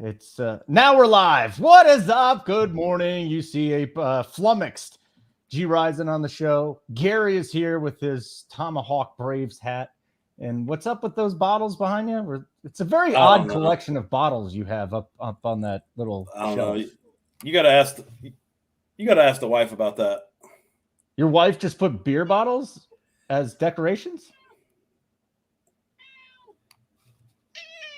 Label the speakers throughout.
Speaker 1: It's now we're live. What is up? Good morning. You see a flummoxed G Rising on the show. Gary is here with his Tomahawk Braves hat. And what's up with those bottles behind you? It's a very odd collection of bottles you have up on that little
Speaker 2: I don't
Speaker 1: shelf.
Speaker 2: know. You gotta ask the wife about that.
Speaker 1: Your wife just put beer bottles as decorations?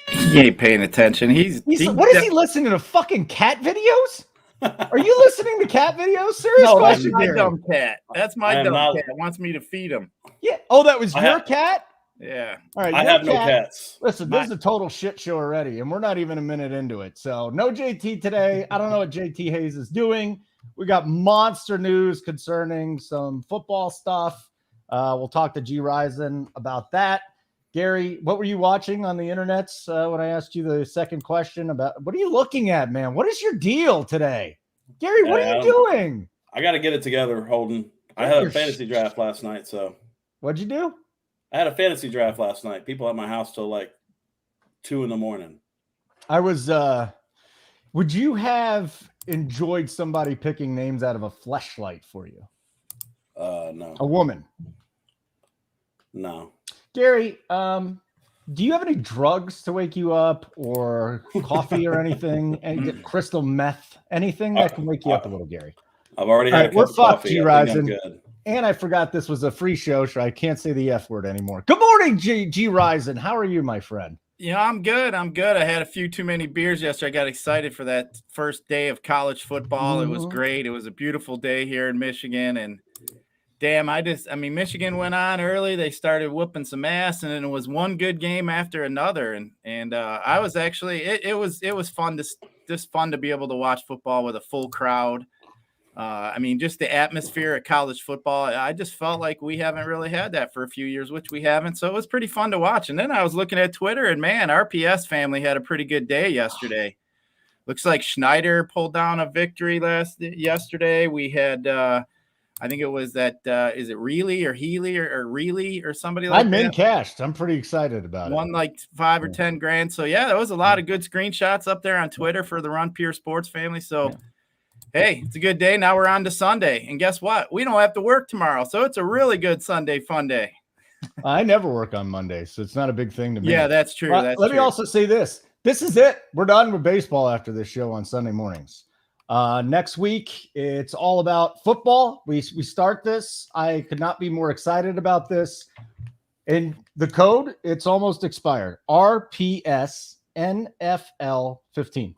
Speaker 3: He ain't paying attention.
Speaker 1: What is he listening to? Fucking cat videos? Are you listening to cat videos? Serious question,
Speaker 3: that's my
Speaker 1: Gary.
Speaker 3: dumb cat. That's my dumb cat. Wants me to feed him.
Speaker 1: Yeah. Oh, that was your cat?
Speaker 3: Yeah.
Speaker 1: All right.
Speaker 2: I have no cats.
Speaker 1: Listen, this is a total shit show already, and we're not even a minute into it. So no JT today. I don't know what JT Hayes is doing. We got monster news concerning some football stuff. We'll talk to G Rising about that. Gary, what were you watching on the internets when I asked you the second question about what are you looking at, man? What is your deal today? Gary, what are you doing?
Speaker 2: I got to get it together, Holden. I had a fantasy draft last night. So
Speaker 1: what'd you do?
Speaker 2: I had a fantasy draft last night. People at my house till like 2 a.m.
Speaker 1: I was, would you have enjoyed somebody picking names out of a fleshlight for you?
Speaker 2: No.
Speaker 1: A woman?
Speaker 2: No.
Speaker 1: Gary, do you have any drugs to wake you up or coffee or anything? Any crystal meth? Anything that can wake you up a little, Gary?
Speaker 2: I've already had a cup of coffee.
Speaker 1: G Rising. And I forgot this was a free show, so I can't say the F word anymore. Good morning, G Rising. How are you, my friend?
Speaker 3: Yeah, I'm good. I had a few too many beers yesterday. I got excited for that first day of college football. Mm-hmm. It was great. It was a beautiful day here in Michigan, and damn, Michigan went on early. They started whooping some ass, and then it was one good game after another. And I was actually, it was fun to be able to watch football with a full crowd. Just the atmosphere of college football. I just felt like we haven't really had that for a few years, which we haven't. So it was pretty fun to watch. And then I was looking at Twitter, and man, RPS family had a pretty good day yesterday. Looks like Schneider pulled down a victory yesterday. We had, I think it was that, is it Reilly or Healy or Reilly or somebody like that?
Speaker 1: I'm in cash. I'm pretty excited about it.
Speaker 3: Won like 5 or 10 grand. So, yeah, there was a lot of good screenshots up there on Twitter for the Run Pure Sports family. So, hey, it's a good day. Now we're on to Sunday. And guess what? We don't have to work tomorrow. So, it's a really good Sunday fun day.
Speaker 1: I never work on Mondays, so it's not a big thing to me.
Speaker 3: Yeah, that's true.
Speaker 1: Let me also say this. This is it. We're done with baseball after this show on Sunday mornings. Next week, it's all about football. We start this. I could not be more excited about this. And the code, it's almost expired. RPS NFL 15.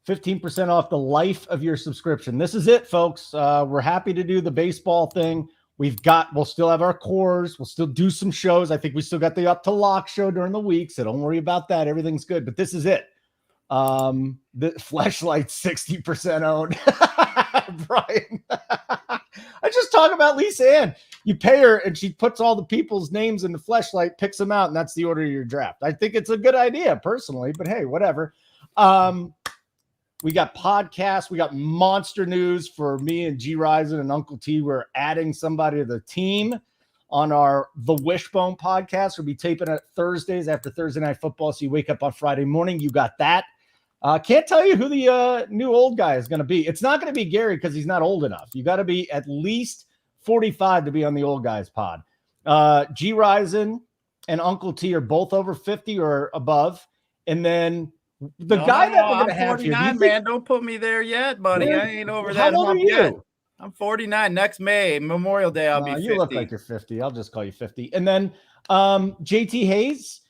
Speaker 1: 15% off the life of your subscription. This is it, folks. We're happy to do the baseball thing. We'll still have our cores. We'll still do some shows. I think we still got the Up to Lock show during the week, so don't worry about that. Everything's good. But this is it. The flashlight 60% owned. Brian. I just talk about Lisa Ann. You pay her and she puts all the people's names in the flashlight, picks them out, and that's the order of your draft. I think it's a good idea personally, but hey, whatever. We got podcasts, we got monster news for me and G Rising and Uncle T. We're adding somebody to the team on our The Wishbone podcast. We'll be taping it Thursdays after Thursday Night Football, so you wake up on Friday morning. You got that. Can't tell you who the new old guy is going to be. It's not going to be Gary because he's not old enough. You got to be at least 45 to be on the old guys pod. G Rising and Uncle T are both over 50 or above. And then the guy that we're going to have here.
Speaker 3: Man, don't put me there yet, buddy. I ain't over that.
Speaker 1: How old are you?
Speaker 3: Yet. I'm 49. Next May, Memorial Day, I'll be 50.
Speaker 1: You look like you're 50. I'll just call you 50. And then JT Hayes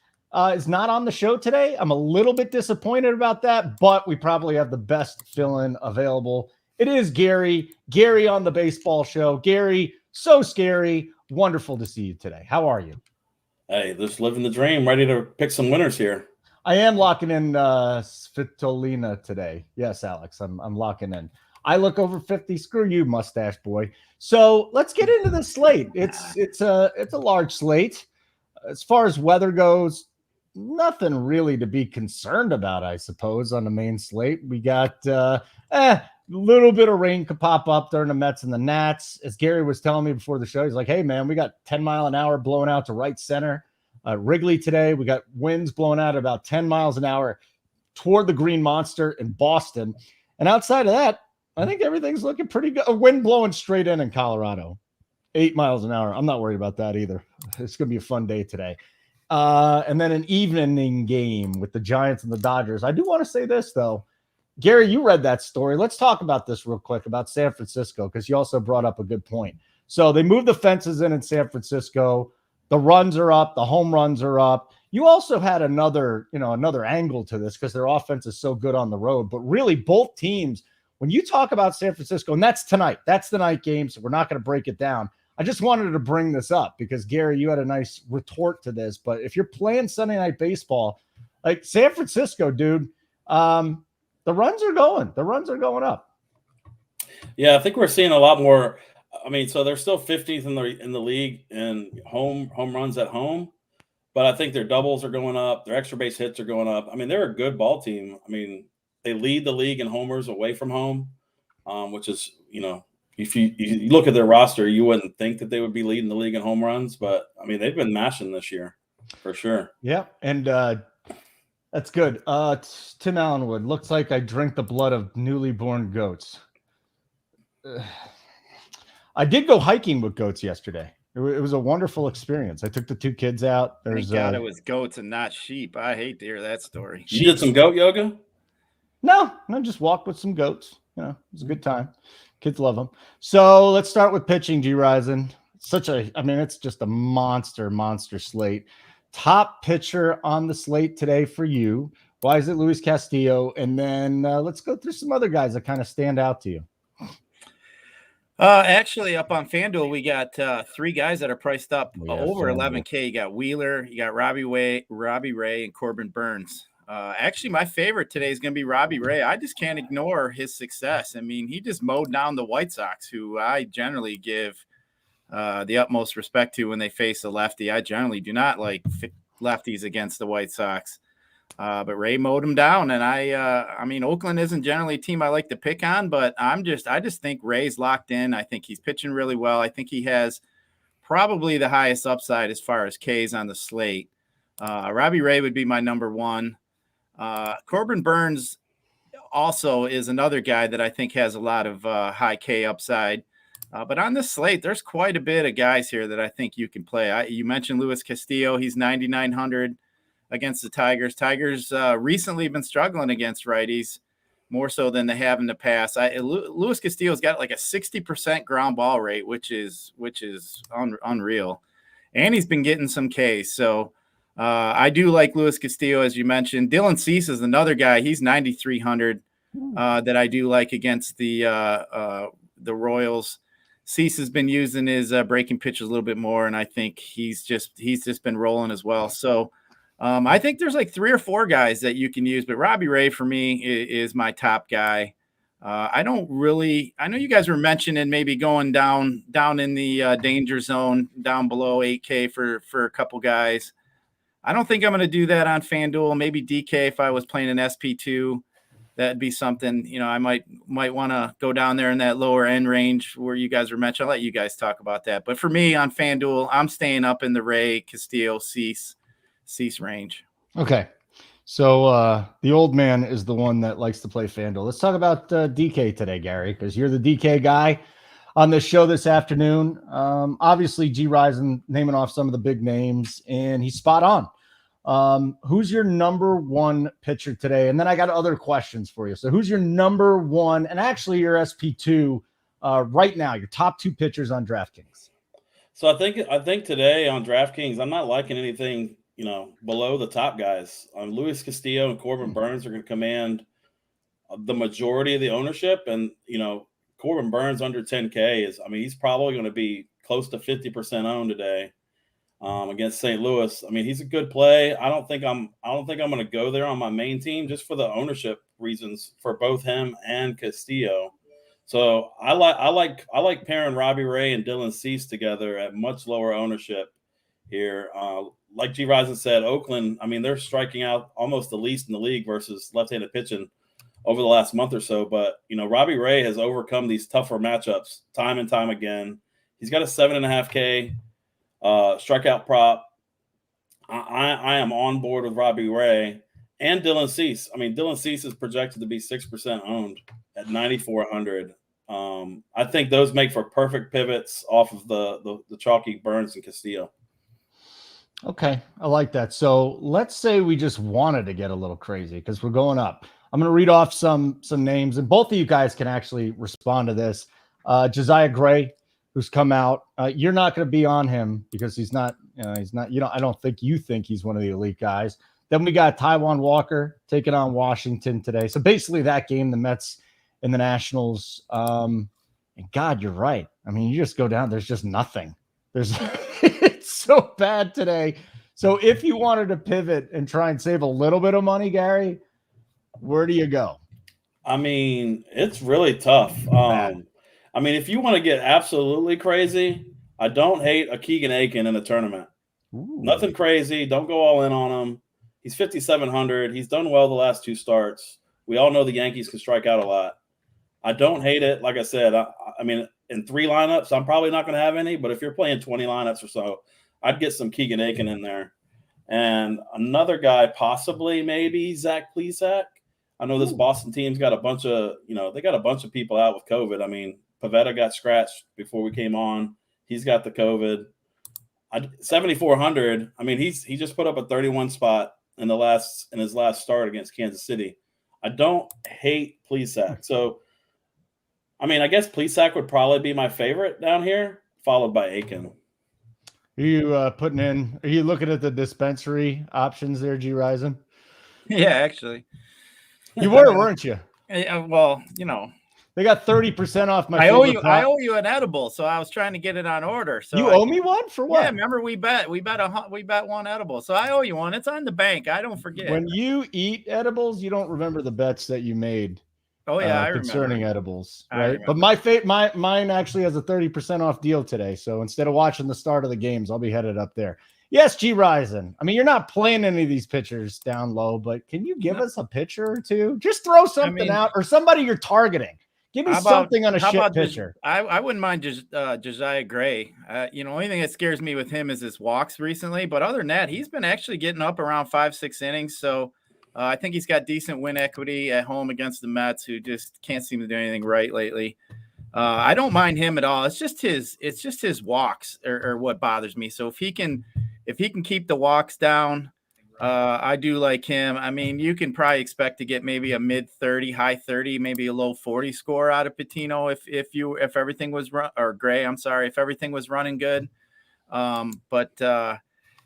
Speaker 1: is not on the show today. I'm a little bit disappointed about that, but we probably have the best fill-in available. It is Gary on the baseball show. Gary, so scary. Wonderful to see you today. How are you?
Speaker 2: Hey, just living the dream. Ready to pick some winners here.
Speaker 1: I am locking in Svitolina today. Yes, Alex, I'm locking in. I look over 50. Screw you, mustache boy. So let's get into the slate. It's a large slate. As far as weather goes, nothing really to be concerned about, I suppose, on the main slate. We got a little bit of rain could pop up during the Mets and the Nats. As Gary was telling me before the show, he's like, hey, man, we got 10 mile an hour blowing out to right center. Wrigley today, we got winds blowing out about 10 miles an hour. toward the Green Monster in Boston. And outside of that, I think everything's looking pretty good. A wind blowing straight in Colorado, 8 miles an hour. I'm not worried about that either. It's going to be a fun day today. And then an evening game with the Giants and the Dodgers. I do want to say this, though. Gary, you read that story. Let's talk about this real quick about San Francisco, because you also brought up a good point. So they moved the fences in San Francisco. The runs are up. The home runs are up. You also had another angle to this because their offense is so good on the road. But really, both teams, when you talk about San Francisco, and that's tonight, that's the night game, so we're not going to break it down. I just wanted to bring this up because, Gary, you had a nice retort to this. But if you're playing Sunday Night Baseball, like San Francisco, dude, the runs are going. The runs are going up.
Speaker 2: Yeah, I think we're seeing a lot more. I mean, so they're still 50th in the league in home runs at home, but I think their doubles are going up. Their extra base hits are going up. I mean, they're a good ball team. I mean, they lead the league in homers away from home, which is, if you look at their roster, you wouldn't think that they would be leading the league in home runs, but I mean, they've been mashing this year for sure.
Speaker 1: Yeah, and that's good. Tim Allenwood, looks like I drink the blood of newly born goats. I did go hiking with goats yesterday. It was a wonderful experience. I took the 2 kids out.
Speaker 3: Thank God it was goats and not sheep. I hate to hear that story.
Speaker 2: You did some goat yoga?
Speaker 1: No, just walked with some goats. It was a good time. Kids love them. So let's start with pitching, G Risen. It's just a monster slate. Top pitcher on the slate today for you. Why is it Luis Castillo? And then let's go through some other guys that kind of stand out to you.
Speaker 3: Actually, up on FanDuel, we got 3 guys that are priced up over $11K. You got Wheeler, you got Robbie Ray, and Corbin Burns. Actually, my favorite today is going to be Robbie Ray. I just can't ignore his success. I mean, he just mowed down the White Sox, who I generally give the utmost respect to when they face a lefty. I generally do not like lefties against the White Sox. But Ray mowed him down, and I mean, Oakland isn't generally a team I like to pick on, but I just think Ray's locked in. I think he's pitching really well. I think he has probably the highest upside as far as Ks on the slate. Robbie Ray would be my number 1. Corbin Burns also is another guy that I think has a lot of high K upside. But on this slate, there's quite a bit of guys here that I think you can play. You mentioned Luis Castillo. He's 9,900 against the Tigers. Tigers recently been struggling against righties more so than they have in the past. Luis Castillo's got like a 60% ground ball rate, which is unreal. And he's been getting some Ks. So I do like Luis Castillo, as you mentioned. Dylan Cease is another guy. He's 9,300 that I do like against the Royals. Cease has been using his breaking pitches a little bit more, and I think he's just been rolling as well. So I think there's like 3 or 4 guys that you can use, but Robbie Ray for me is my top guy. I know you guys were mentioning maybe going down in the danger zone down below 8K for a couple guys. I don't think I'm going to do that on FanDuel. Maybe DK if I was playing an SP2, that'd be something. I might want to go down there in that lower end range where you guys were mentioning. I'll let you guys talk about that. But for me on FanDuel, I'm staying up in the Ray, Castillo, Cease range.
Speaker 1: Okay. So the old man is the one that likes to play FanDuel. Let's talk about DK today, Gary, because you're the DK guy on this show this afternoon. Obviously, G Risen naming off some of the big names, and he's spot on. Who's your number 1 pitcher today? And then I got other questions for you. So who's your number 1 and actually your SP2 right now, your top 2 pitchers on DraftKings?
Speaker 2: So I think today on DraftKings, I'm not liking anything below the top guys. Luis Castillo and Corbin Burns are going to command the majority of the ownership. And, Corbin Burns under 10K he's probably going to be close to 50% owned today against St. Louis. I mean, he's a good play. I don't think I'm going to go there on my main team just for the ownership reasons for both him and Castillo. So I like pairing Robbie Ray and Dylan Cease together at much lower ownership here. Like G. Risen said, Oakland, they're striking out almost the least in the league versus left-handed pitching over the last month or so. But, Robbie Ray has overcome these tougher matchups time and time again. He's got a 7.5K strikeout prop. I am on board with Robbie Ray. and Dylan Cease. I mean, Dylan Cease is projected to be 6% owned at 9,400. I think those make for perfect pivots off of the chalky Burns and Castillo.
Speaker 1: Okay, I like that. So let's say we just wanted to get a little crazy because we're going up. I'm going to read off some names, and both of you guys can actually respond to this. Josiah Gray, who's come out. You're not going to be on him because he's not. I don't think you think he's one of the elite guys. Then we got Taijuan Walker taking on Washington today. So basically, that game, the Mets and the Nationals. And God, you're right. I mean, you just go down. There's just nothing. It's so bad today. So if you wanted to pivot and try and save a little bit of money, Gary, where do you go?
Speaker 2: I mean, it's really tough. I mean, if you want to get absolutely crazy, I don't hate a Keegan Aiken in a tournament.
Speaker 1: Ooh.
Speaker 2: Nothing crazy. Don't go all in on him. He's 5,700. He's done well the last 2 starts. We all know the Yankees can strike out a lot. I don't hate it. Like I said, I mean, in 3 lineups, I'm probably not going to have any. But if you're playing 20 lineups or so, I'd get some Keegan Aiken in there. And another guy, possibly maybe Zach Plesac. I know this Boston team's got a bunch of, they got a bunch of people out with COVID. I mean, Pavetta got scratched before we came on. He's got the COVID. 7,400. I mean, he just put up a 31 spot in his last start against Kansas City. I don't hate Plesac. So, I mean, I guess Plesac would probably be my favorite down here, followed by Aiken.
Speaker 1: Are you are you looking at the dispensary options there, G Risen?
Speaker 3: Yeah, actually.
Speaker 1: You were, weren't you?
Speaker 3: Well,
Speaker 1: they got 30% off my.
Speaker 3: I owe you an edible, so I was trying to get it on order. So
Speaker 1: you owe me one for what?
Speaker 3: Yeah, remember we bet one edible, so I owe you one. It's on the bank. I don't forget.
Speaker 1: When you eat edibles, you don't remember the bets that you made.
Speaker 3: Oh yeah, I
Speaker 1: concerning
Speaker 3: remember.
Speaker 1: edibles, right? But mine actually has a 30% off deal today. So instead of watching the start of the games, I'll be headed up there. Yes, G Risen. I mean, you're not playing any of these pitchers down low, but can you give us a pitcher or two? Just throw something out, or somebody you're targeting. Give me something on a shit pitcher.
Speaker 3: I wouldn't mind just Josiah Gray. Only thing that scares me with him is his walks recently. But other than that, he's been actually getting up around 5-6 innings. So I think he's got decent win equity at home against the Mets, who just can't seem to do anything right lately. I don't mind him at all. It's just his walks are what bothers me. So if he can keep the walks down, I do like him. I mean, you can probably expect to get maybe a mid 30, high 30, maybe a low 40 score out of Patino if everything was Gray. I'm sorry, if everything was running good.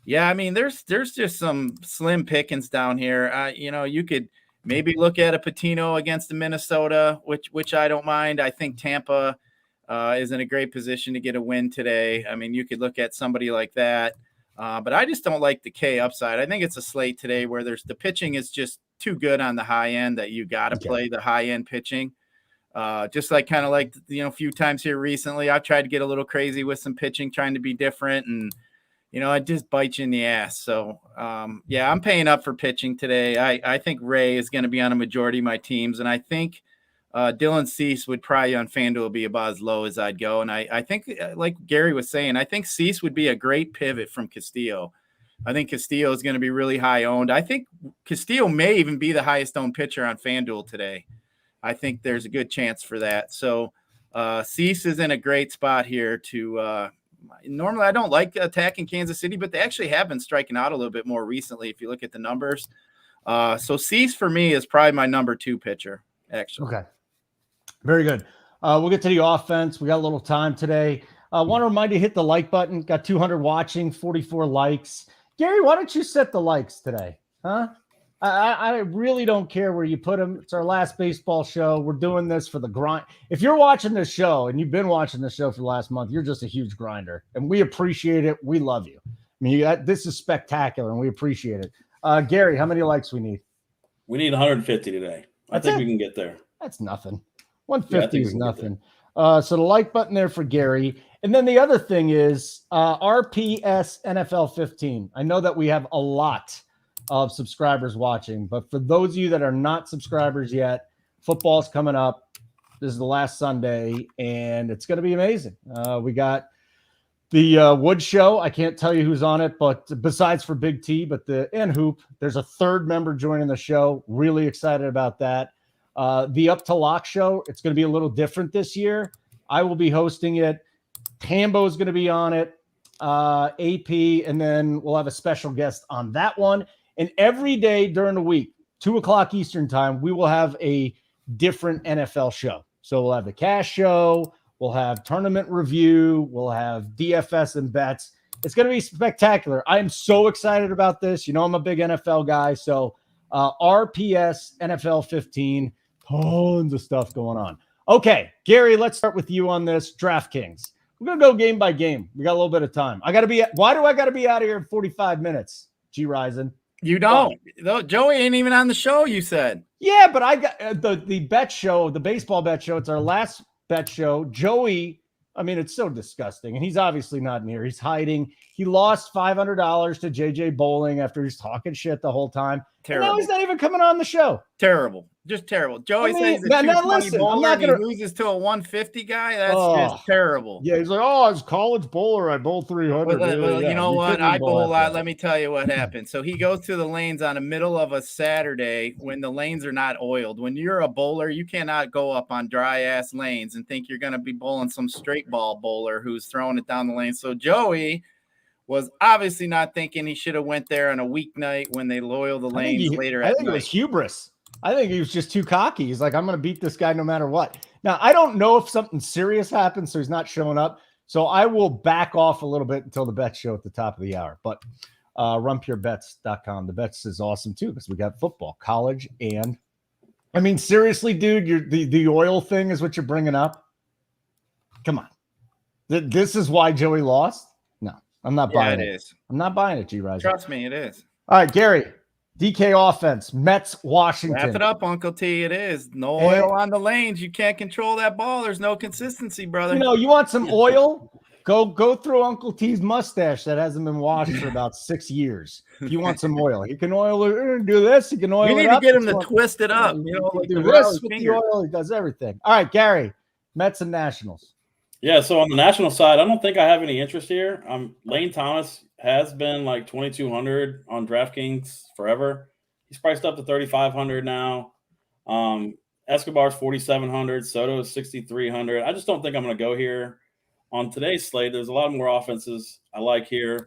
Speaker 3: Yeah, I mean, there's just some slim pickings down here. You could maybe look at a Patino against the Minnesota, which I don't mind. I think Tampa is in a great position to get a win today. I mean, you could look at somebody like that. But I just don't like the K upside. I think it's a slate today where the pitching is just too good on the high end that you got to play the high end pitching. Just like a few times here recently, I've tried to get a little crazy with some pitching, trying to be different, and it just bites you in the ass. So yeah, I'm paying up for pitching today. I think Ray is going to be on a majority of my teams, and I think Dylan Cease would probably on FanDuel be about as low as I'd go. And I think, like Gary was saying, I think Cease would be a great pivot from Castillo. I think Castillo is going to be really high owned. I think Castillo may even be the highest owned pitcher on FanDuel today. I think there's a good chance for that. So Cease is in a great spot here to normally I don't like attacking Kansas City, but they actually have been striking out a little bit more recently if you look at the numbers. So Cease for me is probably my number 2 pitcher, actually.
Speaker 1: Okay. Very good. We'll get to the offense. We got a little time today. I want to remind you, hit the like button. Got 200 watching, 44 likes. Gary, why don't you set the likes today? Huh? I really don't care where you put them. It's our last baseball show. We're doing this for the grind. If you're watching this show and you've been watching this show for the last month, you're just a huge grinder, and we appreciate it. We love you. I mean, this is spectacular, and we appreciate it. Gary, how many likes we need?
Speaker 2: We need 150 today. I think we can get there.
Speaker 1: That's nothing. 150 is nothing. So the like button there for Gary. And then the other thing is RPS NFL 15. I know that we have a lot of subscribers watching, but for those of you that are not subscribers yet, football's coming up. This is the last Sunday, and it's going to be amazing. We got The Wood Show, I can't tell you who's on it, but besides for Big T, and Hoop, there's a third member joining the show. Really excited about that. The Up to Lock Show, it's going to be a little different this year. I will be hosting it. Tambo is going to be on it, AP, and then we'll have a special guest on that one. And every day during the week, 2:00 Eastern time, we will have a different NFL show. So we'll have the Cash Show. We'll have tournament review. We'll have DFS and bets. It's going to be spectacular. I am so excited about this. You know, I'm a big NFL guy. So RPS NFL 15, tons of stuff going on. Okay, Gary, let's start with you on this. DraftKings. We're going to go game by game. We got a little bit of time. Why do I got to be out of here in 45 minutes, G. Risen?
Speaker 3: You don't. Joey ain't even on the show, you said.
Speaker 1: Yeah, but I got the bet show, the baseball bet show. It's our last bet show. Joey, I mean, it's so disgusting. And he's obviously not in here. He's hiding. He lost $500 to JJ Bowling after he's talking shit the whole time. Terrible. And now he's not even coming on the show.
Speaker 3: Terrible. Just terrible. Joey says he's a 220 bowler and he loses to a 150 guy. That's just terrible.
Speaker 1: Yeah, he's like, I was college bowler. I bowled 300.
Speaker 3: Well, you know what? I bowl a lot. Let me tell you what happened. So he goes to the lanes on the middle of a Saturday when the lanes are not oiled. When you're a bowler, you cannot go up on dry-ass lanes and think you're going to be bowling some straight ball bowler who's throwing it down the lane. So Joey was obviously not thinking he should have went there on a weeknight when they oil the lanes later at night.
Speaker 1: I think it was hubris. I think he was just too cocky. He's like, I'm going to beat this guy no matter what. Now, I don't know if something serious happens, so he's not showing up. So I will back off a little bit until the bet show at the top of the hour. But runpurebets.com. The bets is awesome, too, because we got football, college, and I mean, seriously, dude, the oil thing is what you're bringing up. Come on. This is why Joey lost? No, I'm not buying it.
Speaker 3: It is.
Speaker 1: I'm not buying it, G-Rise.
Speaker 3: Trust me, it is.
Speaker 1: All right, Gary. DK offense, Mets, Washington.
Speaker 3: Wrap it up, Uncle T. It is. No oil on the lanes. You can't control that ball. There's no consistency, brother.
Speaker 1: You know, you want some oil? Go through Uncle T's mustache that hasn't been washed for about 6 years. If you want some oil, you can oil it. Do this. You can oil it.
Speaker 3: We need to get him to twist it up. You know, like
Speaker 1: do this with the oil. He does everything. All right, Gary, Mets and Nationals.
Speaker 2: Yeah, so on the national side, I don't think I have any interest here. Lane Thomas has been like 2,200 on DraftKings forever. He's priced up to 3,500 now. Escobar's 4,700. Soto's 6,300. I just don't think I'm going to go here on today's slate. There's a lot more offenses I like here.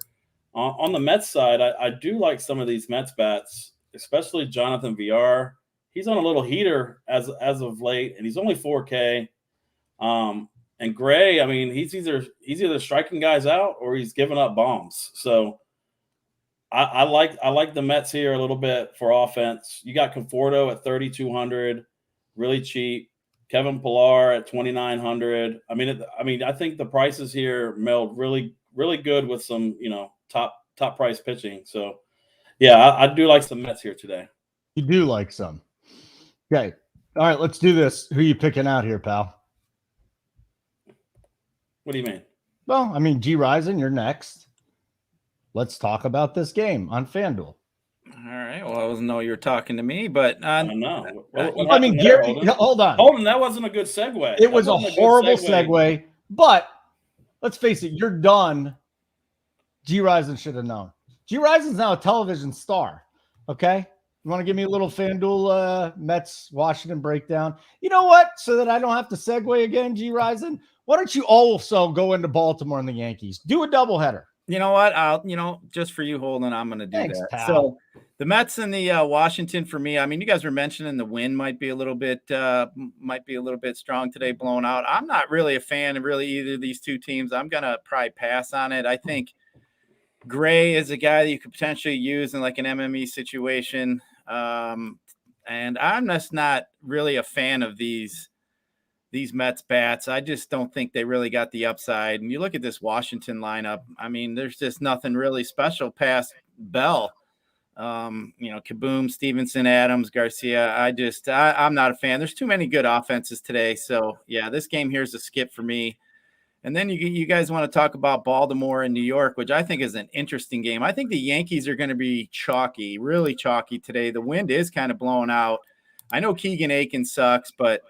Speaker 2: On the Mets side, I do like some of these Mets bats, especially Jonathan VR. He's on a little heater as of late, and he's only 4K. And Gray, I mean, he's either striking guys out or he's giving up bombs. So I like the Mets here a little bit for offense. You got Conforto at 3,200, really cheap. Kevin Pillar at 2,900. I mean, I think the prices here meld really, really good with some, top price pitching. So, yeah, I do like some Mets here today.
Speaker 1: You do like some. Okay. All right, let's do this. Who are you picking out here, pal?
Speaker 2: What do you mean?
Speaker 1: Well, I mean, G. Risen, you're next. Let's talk about this game on FanDuel.
Speaker 3: All right. Well, I wasn't know you were talking to me, but
Speaker 2: I know.
Speaker 1: I mean, Gary, hold on.
Speaker 2: Holden, that wasn't a good segue.
Speaker 1: It was a horrible segue, but let's face it, you're done. G. Risen should have known. G. Risen's now a television star. Okay. You want to give me a little FanDuel Mets Washington breakdown? You know what? So that I don't have to segue again, G. Risen, why don't you also go into Baltimore and the Yankees? Do a doubleheader.
Speaker 3: You know what? Just for you, Holden, I'm going to do that.
Speaker 1: Pal.
Speaker 3: So the Mets and the Washington for me. I mean, you guys were mentioning the wind might be a little bit strong today, blown out. I'm not really a fan of really either of these two teams. I'm going to probably pass on it. I think Gray is a guy that you could potentially use in like an MME situation. And I'm just not really a fan of these Mets bats. I just don't think they really got the upside. And you look at this Washington lineup, I mean, there's just nothing really special past Bell. Kaboom, Stevenson, Adams, Garcia. I'm not a fan. There's too many good offenses today. So yeah, this game here is a skip for me. And then you guys want to talk about Baltimore and New York, which I think is an interesting game. I think the Yankees are going to be chalky, really chalky today. The wind is kind of blowing out. I know Keegan Aiken sucks, but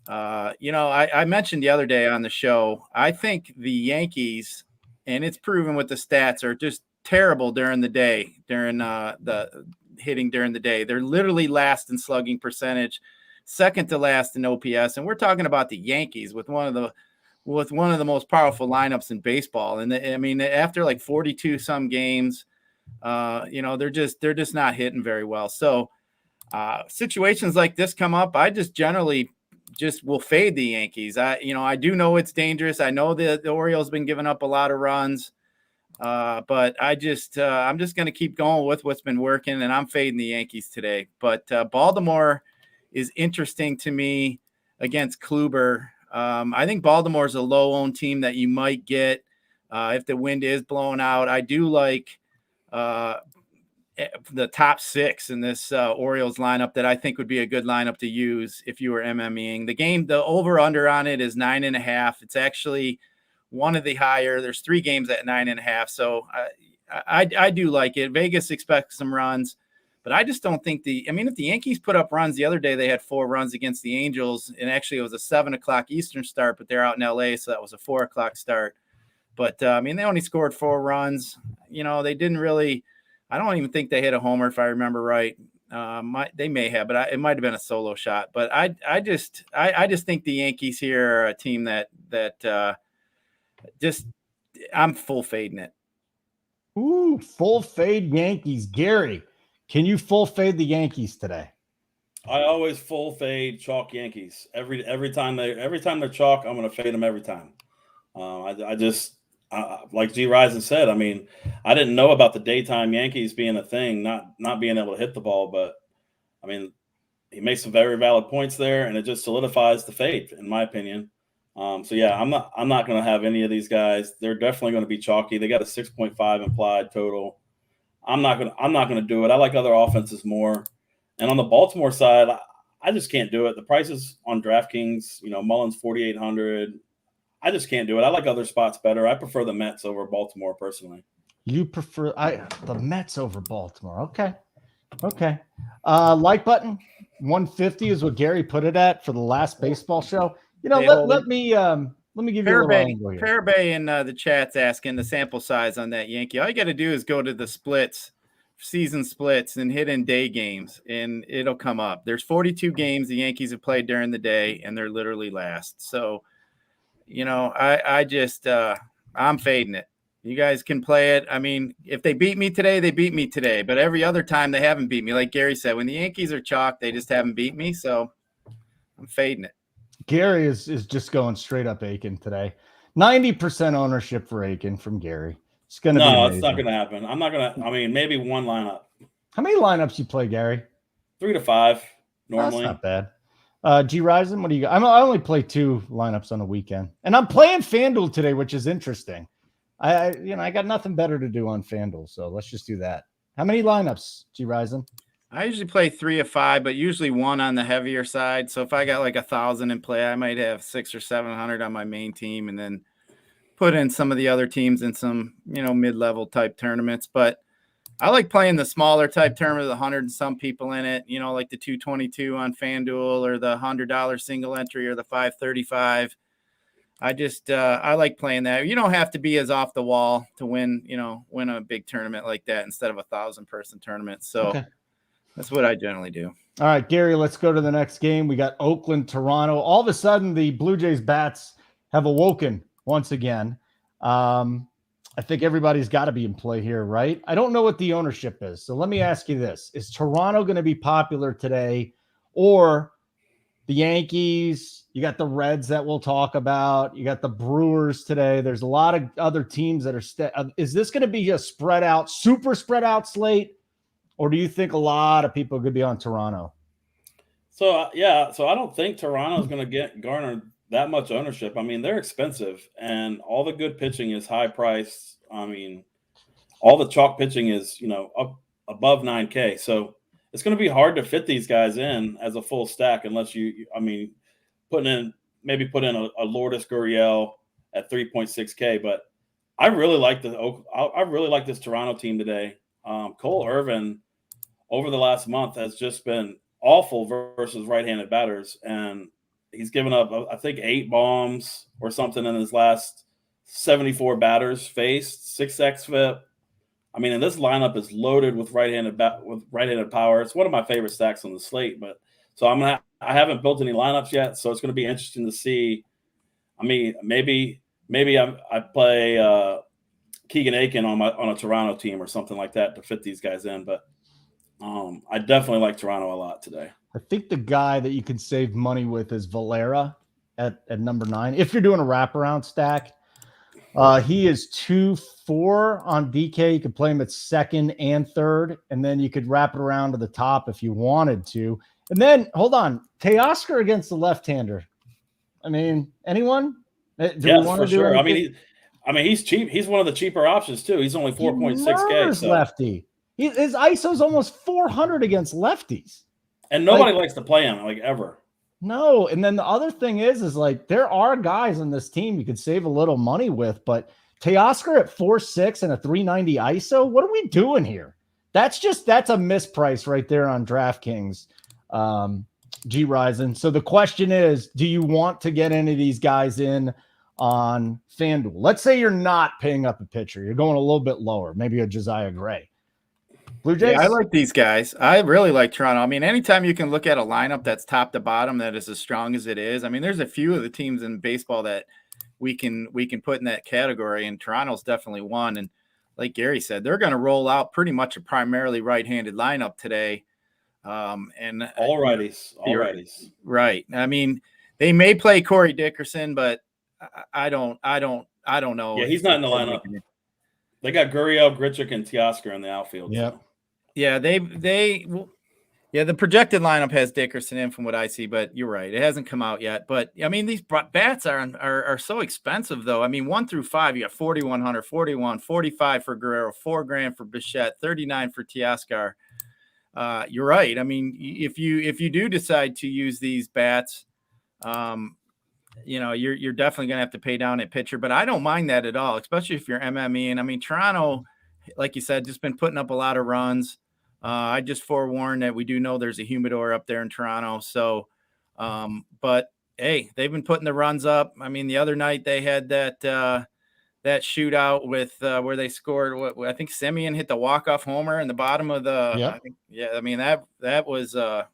Speaker 3: I mentioned the other day on the show, I think the Yankees and it's proven with the stats are just terrible during the day, during the hitting during the day. They're literally last in slugging percentage, second to last in OPS, and we're talking about the Yankees with one of the most powerful lineups in baseball. And I mean, after like 42 some games, they're just not hitting very well. So situations like this come up, I just generally just will fade the Yankees. I do know it's dangerous. I know the Orioles been giving up a lot of runs, but I'm just going to keep going with what's been working, and I'm fading the Yankees today. But Baltimore is interesting to me against Kluber. I think Baltimore's a low-owned team that you might get if the wind is blowing out. I do like the top 6 in this Orioles lineup that I think would be a good lineup to use if you were MMEing. The over-under on it is 9.5. It's actually one of the higher. There's 3 games at 9.5. So I do like it. Vegas expects some runs. But I just don't think if the Yankees put up runs the other day, they had 4 runs against the Angels, and actually it was a 7:00 Eastern start, but they're out in LA, so that was a 4:00 start. But they only scored 4 runs. They didn't really. I don't even think they hit a homer if I remember right. They may have, but it might have been a solo shot. But I just think the Yankees here are a team that I'm full fading it.
Speaker 1: Ooh, full fade Yankees, Gary. Can you full fade the Yankees today?
Speaker 2: I always full fade chalk Yankees every time they're chalk. I'm going to fade them every time. Like G. Risen said, I mean, I didn't know about the daytime Yankees being a thing, not being able to hit the ball, but I mean, he makes some very valid points there, and it just solidifies the fade, in my opinion. I'm not going to have any of these guys. They're definitely going to be chalky. They got a 6.5 implied total. I'm not going to do it. I like other offenses more. And on the Baltimore side, I just can't do it. The prices on DraftKings, Mullins 4,800. I just can't do it. I like other spots better. I prefer the Mets over Baltimore personally.
Speaker 1: You prefer the Mets over Baltimore. Okay. Like button 150 is what Gary put it at for the last baseball show. Let me give you a little angle here.
Speaker 3: Fairway in the chat's asking the sample size on that Yankee. All you got to do is go to the season splits, and hit in day games, and it'll come up. There's 42 games the Yankees have played during the day, and they're literally last. So, I'm fading it. You guys can play it. I mean, if they beat me today, they beat me today. But every other time they haven't beat me. Like Gary said, when the Yankees are chalk, they just haven't beat me. So I'm fading it.
Speaker 1: Gary is just going straight up Aiken today. 90% ownership for Aiken from Gary. It's going to be amazing.
Speaker 2: It's not going to happen. I'm not going to. Maybe one lineup.
Speaker 1: How many lineups you play, Gary?
Speaker 2: 3 to 5 normally.
Speaker 1: That's not bad. G. Risen, what do you got? I only play 2 lineups on a weekend, and I'm playing FanDuel today, which is interesting. I got nothing better to do on FanDuel, so let's just do that. How many lineups, G. Risen?
Speaker 3: I usually play 3 of 5, but usually 1 on the heavier side. So if I got like 1,000 in play, I might have 600 or 700 on my main team, and then put in some of the other teams in some, mid-level type tournaments. But I like playing the smaller type tournament with 100 and some people in it, like the 222 on FanDuel or the $100 single entry or the 535. I like playing that. You don't have to be as off the wall to win a big tournament like that instead of 1,000-person tournament. So okay. That's what I generally do.
Speaker 1: All right, Gary, let's go to the next game. We got Oakland, Toronto. All of a sudden, the Blue Jays bats have awoken once again. I think everybody's got to be in play here, right? I don't know what the ownership is. So let me ask you this. Is Toronto going to be popular today, or the Yankees? You got the Reds that we'll talk about. You got the Brewers today. There's a lot of other teams that are is this going to be a super spread out slate? Or do you think a lot of people could be on Toronto?
Speaker 2: So I don't think Toronto is going to garner that much ownership. I mean, they're expensive, and all the good pitching is high priced. I mean, all the chalk pitching is up above 9K. So it's going to be hard to fit these guys in as a full stack unless put in a Lourdes Gurriel at 3.6K. But I really like this Toronto team today. Cole Ervin over the last month has just been awful versus right-handed batters, and he's given up, I think, 8 bombs or something in his last 74 batters faced, 6 xFIP. I mean, and this lineup is loaded with right-handed power. It's one of my favorite stacks on the slate. But so I haven't built any lineups yet, so it's going to be interesting to see. I mean, maybe I play Keegan Aiken on a Toronto team or something like that to fit these guys in. But I definitely like Toronto a lot today.
Speaker 1: I think the guy that you can save money with is Valera at number 9. If you're doing a wraparound stack, he is 2-4 on DK. You could play him at 2nd and 3rd, and then you could wrap it around to the top if you wanted to. And then, hold on, Teoscar against the left-hander. I mean, anyone?
Speaker 2: Yeah, for sure. I mean, he's cheap. He's one of the cheaper options too. He's only 4.6K.
Speaker 1: So. Lefty. His ISO is almost 400 against lefties.
Speaker 2: And nobody likes to play him, like, ever.
Speaker 1: No. And then the other thing is like, there are guys on this team you could save a little money with, but Teoscar at 4.6 and a 390 ISO, what are we doing here? That's a misprice right there on DraftKings, G Ryzen. So the question is, do you want to get any of these guys in on FanDuel? Let's say you're not paying up a pitcher. You're going a little bit lower, maybe a Josiah Gray. Blue Jays?
Speaker 3: Yeah, I like these guys. I really like Toronto. I mean, anytime you can look at a lineup that's top to bottom that is as strong as it is. I mean, there's a few of the teams in baseball that we can put in that category, and Toronto's definitely one. And like Gary said, they're going to roll out pretty much a primarily right-handed lineup today. And
Speaker 2: all righties.
Speaker 3: Right. I mean, they may play Corey Dickerson, but I don't know.
Speaker 2: Yeah, he's not in the lineup. They got Gurriel, Grichuk, and Teoscar in the outfield.
Speaker 1: Yep.
Speaker 2: So.
Speaker 3: Yeah, the projected lineup has Dickerson in from what I see, but you're right. It hasn't come out yet. But I mean, these bats are so expensive though. I mean, 1 through 5, you got 4,100, 41, 45 for Guerrero, $4,000 for Bichette, 39 for Teoscar. You're right. I mean, if you do decide to use these bats, you're definitely going to have to pay down at pitcher, but I don't mind that at all, especially if you're MME. And I mean, Toronto, like you said, just been putting up a lot of runs. I just forewarned that we do know there's a humidor up there in Toronto. So, but hey, they've been putting the runs up. I mean, the other night they had that shootout with where they scored. I think Semien hit the walk-off homer in the bottom of the. Yep. I mean that was. I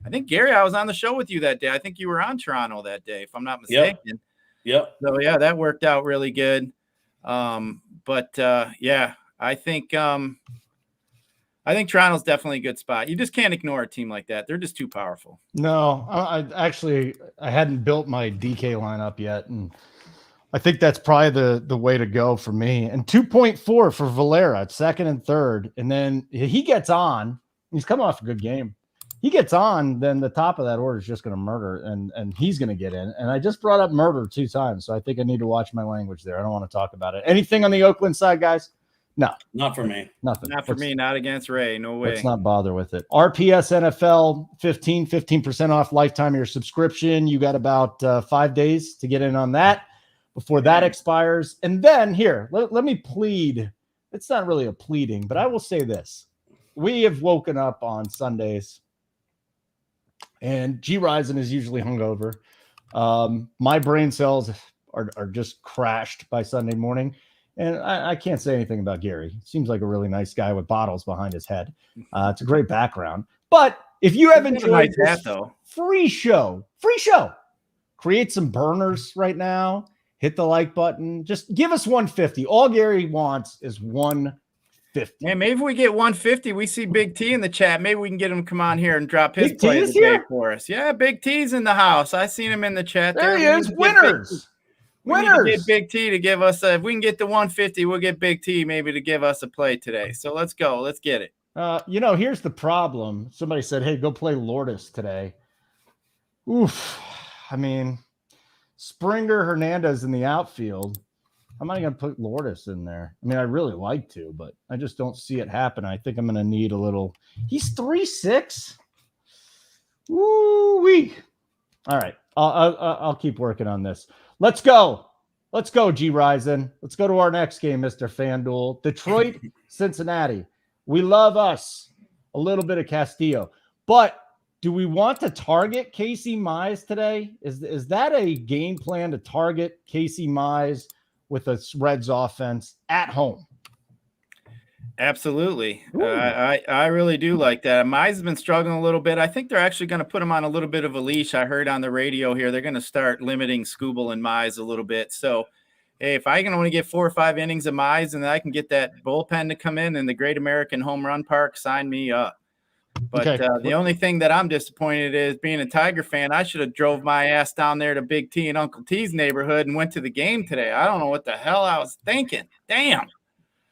Speaker 3: think Gary, I was on the show with you that day. I think you were on Toronto that day, if I'm not mistaken.
Speaker 2: Yep.
Speaker 3: So yeah, that worked out really good. I think Toronto's definitely a good spot. You just can't ignore a team like that. They're just too powerful.
Speaker 1: No, I hadn't built my DK lineup yet, and I think that's probably the way to go for me. And 2.4 for Valera at 2nd and 3rd, and then he gets on. He's coming off a good game. He gets on, then the top of that order is just going to murder, and he's going to get in. And I just brought up murder 2 times, so I think I need to watch my language there. I don't want to talk about it. Anything on the Oakland side, guys? No.
Speaker 2: Not for me.
Speaker 1: Nothing.
Speaker 3: Not for me, not against Ray. No way.
Speaker 1: Let's not bother with it. RPS NFL 15% off lifetime of your subscription. You got about 5 days to get in on that before that expires. And then here, let me plead. It's not really a pleading, but I will say this. We have woken up on Sundays, and G Ryzen is usually hungover. My brain cells are just crashed by Sunday morning. And I can't say anything about Gary. Seems like a really nice guy with bottles behind his head. It's a great background. But if you have enjoyed this free show, create some burners right now. Hit the like button. Just give us 150. All Gary wants is 150.
Speaker 3: Yeah, maybe if we get 150, we see Big T in the chat. Maybe we can get him to come on here and drop his play of the day for us. Yeah, Big T's in the house. I seen him in the chat.
Speaker 1: There he is. Winners.
Speaker 3: We need to get Big T to give us if we can get the 150, we'll get Big T maybe to give us a play today. So let's go. Let's get it.
Speaker 1: Here's the problem. Somebody said, hey, go play Lourdes today. Oof. I mean, Springer, Hernandez in the outfield. I'm not going to put Lourdes in there. I mean, I really like to, but I just don't see it happen. I think I'm going to need a little. He's 3.6. Woo-wee. All right. I'll keep working on this. Let's go. Let's go, G Ryzen. Let's go to our next game, Mr. FanDuel. Detroit, Cincinnati. We love us a little bit of Castillo. But do we want to target Casey Mize today? Is that a game plan to target Casey Mize with a Reds offense at home.
Speaker 3: Absolutely. I really do like that. Mize has been struggling a little bit. I think they're actually going to put him on a little bit of a leash. I heard on the radio here they're going to start limiting Skubal and Mize a little bit. So, hey, if I can only get 4 or 5 innings of Mize and I can get that bullpen to come in the Great American Home Run Park, sign me up. But the only thing that I'm disappointed is, being a Tiger fan, I should have drove my ass down there to Big T and Uncle T's neighborhood and went to the game today. I don't know what the hell I was thinking. Damn.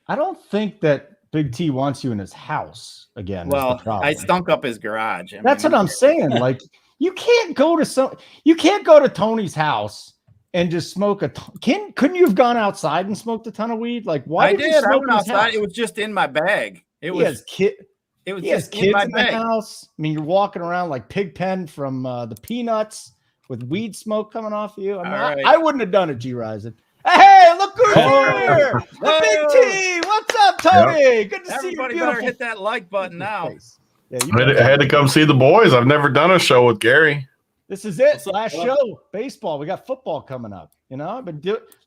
Speaker 1: I don't think that Big T wants you in his house again.
Speaker 3: Well, I stunk up his garage.
Speaker 1: That's what I'm saying. Like, you can't go to Tony's house and just smoke couldn't you have gone outside and smoked a ton of weed? Like, why?
Speaker 3: I did. I went outside. It was just in my bag. It was just
Speaker 1: kids in my house. I mean, you're walking around like Pigpen from the Peanuts with weed smoke coming off of you. I mean, I wouldn't have done it, G Rising. Hey, look who's here! The Big T. What's up, Tony? Yep. Good to see you.
Speaker 3: Everybody better hit that like button now.
Speaker 4: Yeah, I had to come see the boys. I've never done a show with Gary.
Speaker 1: This is it. Last show. Baseball. We got football coming up. You know,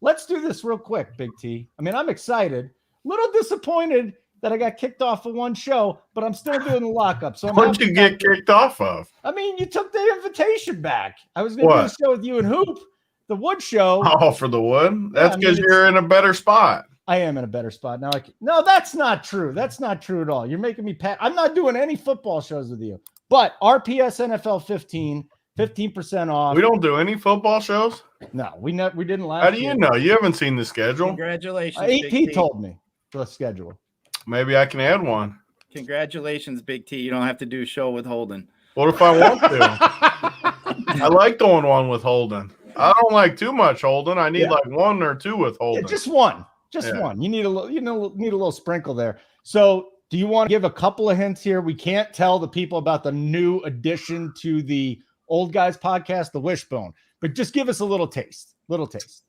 Speaker 1: let's do this real quick, Big T. I mean, I'm excited. A little disappointed that I got kicked off of one show, but I'm still doing the lockup. So
Speaker 4: what'd you get kicked off of?
Speaker 1: I mean, you took the invitation back. I was going to do a show with you and Hoop. The Wood show.
Speaker 4: Oh, for the Wood? That's because you're in a better spot.
Speaker 1: I am in a better spot now. No, that's not true. That's not true at all. You're making me I'm not doing any football shows with you. But RPS NFL 15% off.
Speaker 4: We don't do any football shows?
Speaker 1: No, we didn't last.
Speaker 4: How do you know? You haven't seen the schedule.
Speaker 3: Congratulations.
Speaker 1: He told me the schedule.
Speaker 4: Maybe I can add one.
Speaker 3: Congratulations, Big T. You don't have to do a show with Holden.
Speaker 4: What if I want to? I like doing one with Holden. I don't like too much Holden. I need like 1 or 2 with Holden.
Speaker 1: Yeah, just one. One. You need a little sprinkle there. So, do you want to give a couple of hints here? We can't tell the people about the new addition to the Old Guys podcast, the Wishbone, but just give us a little taste.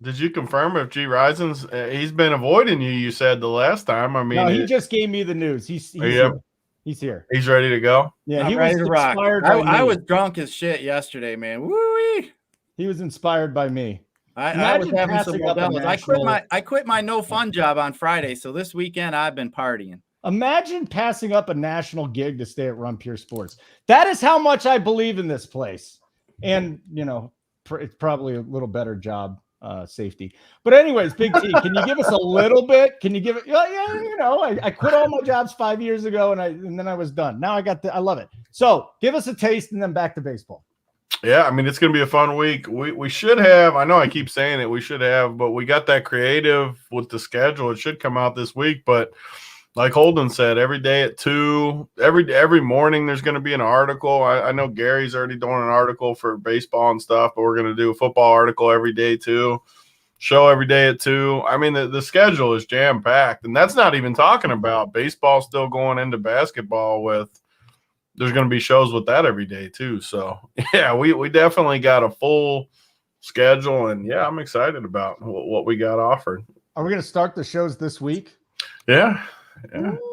Speaker 4: Did you confirm if G Rison's he's been avoiding you? You said the last time. I mean,
Speaker 1: no, he just gave me the news. He's here. He's here.
Speaker 4: He's ready to go.
Speaker 1: Yeah,
Speaker 3: he was inspired. I was drunk as shit yesterday, man. Woo-wee.
Speaker 1: He was inspired by me.
Speaker 3: I was having some Modelo's. I quit my no fun job on Friday, so this weekend I've been partying.
Speaker 1: Imagine passing up a national gig to stay at Run Pure Sports. That is how much I believe in this place. And, you know, it's probably a little better job safety. But anyways, Big T, can you give us a little bit? Can you give it? Yeah, you know, I quit all my jobs 5 years ago and then I was done. Now I love it. So give us a taste and then back to baseball.
Speaker 4: Yeah, I mean, it's going to be a fun week. We should have, I know I keep saying it, we should have, but we got that creative with the schedule. It should come out this week, but like Holden said, every day at 2, every morning there's going to be an article. I know Gary's already doing an article for baseball and stuff, but we're going to do a football article every day too. Show every day at 2. I mean, the schedule is jam-packed, and that's not even talking about baseball still going into basketball with – there's going to be shows with that every day too. So yeah, we definitely got a full schedule, and yeah, I'm excited about what we got offered.
Speaker 1: Are we going to start the shows this week?
Speaker 4: Yeah.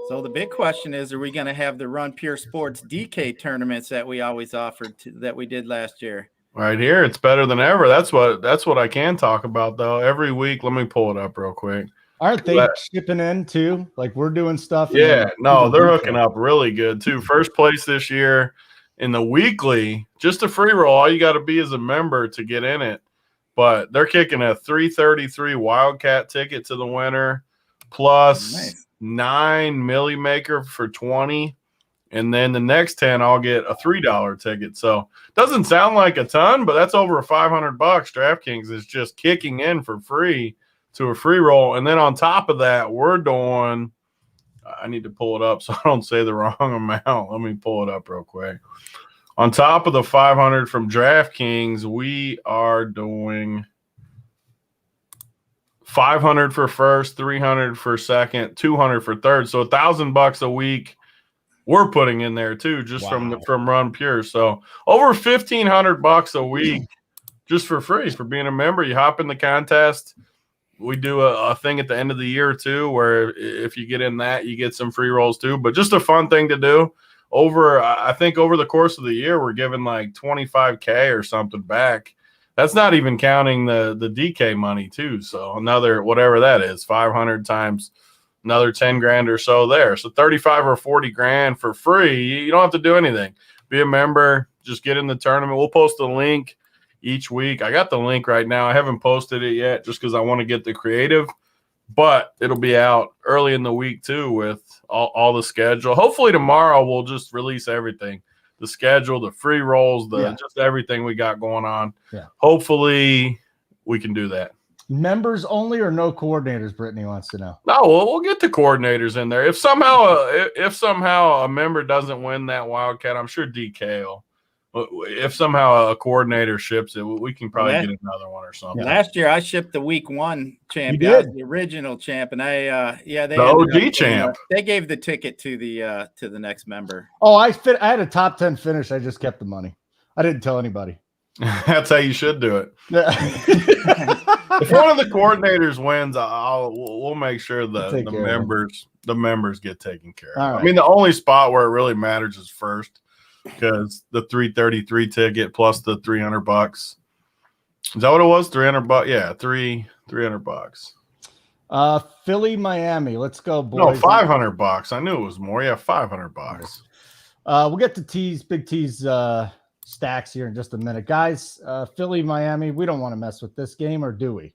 Speaker 3: So the big question is, are we going to have the Run Pure Sports DK tournaments that we always offered that we did last year?
Speaker 4: Right here. It's better than ever. That's what I can talk about though. Every week. Let me pull it up real quick.
Speaker 1: Aren't they shipping in too? Like we're doing stuff.
Speaker 4: Yeah, no, they're hooking up really good too. First place this year in the weekly, just a free roll. All you got to be is a member to get in it. But they're kicking a $333 Wildcat ticket to the winner, plus 9 Millie Maker for 20. And then the next 10, I'll get a $3 ticket. So doesn't sound like a ton, but that's over $500. DraftKings is just kicking in for free to a free roll. And then on top of that, we're doing – I need to pull it up so I don't say the wrong amount. Let me pull it up real quick. On top of the 500 from DraftKings, we are doing 500 for first, 300 for second, 200 for third. So $1,000 a week we're putting in there too, just from Run Pure. So over $1,500 a week just for free for being a member. You hop in the contest. We do a thing at the end of the year too, where if you get in that, you get some free rolls too. But just a fun thing to do. I think over the course of the year, we're giving like $25K or something back That's not even counting the DK money too. So another whatever that is, 500 times another 10 grand or so there. So 35 or 40 grand for free. You don't have to do anything. Be a member. Just get in the tournament. We'll post a link each week. I got the link right now. I haven't posted it yet just because I want to get the creative. But it'll be out early in the week too with all the schedule. Hopefully tomorrow we'll just release everything. The schedule, the free rolls, just everything we got going on. Yeah. Hopefully we can do that.
Speaker 1: Members only or no coordinators? Brittany wants to know.
Speaker 4: No, we'll get the coordinators in there. If somehow a member doesn't win that Wildcat, I'm sure DK will. If somehow a coordinator ships it, we can probably get another one or something.
Speaker 3: Last year I shipped the week 1 champ. I was the original champ, and they
Speaker 4: the OG champ.
Speaker 3: They gave the ticket to the next member.
Speaker 1: Oh, I had a top 10 finish. I just kept the money. I didn't tell anybody.
Speaker 4: That's how you should do it. If one of the coordinators wins, we'll make sure the members get taken care of. Right. I mean, the only spot where it really matters is first, because the 333 ticket plus the $300. Is that what it was? $300? Yeah, $300.
Speaker 1: Philly, Miami. Let's go, boys.
Speaker 4: No, $500. I knew it was more. Yeah, $500.
Speaker 1: We'll get to Big T's stacks here in just a minute, guys. Philly, Miami. We don't want to mess with this game, or do we?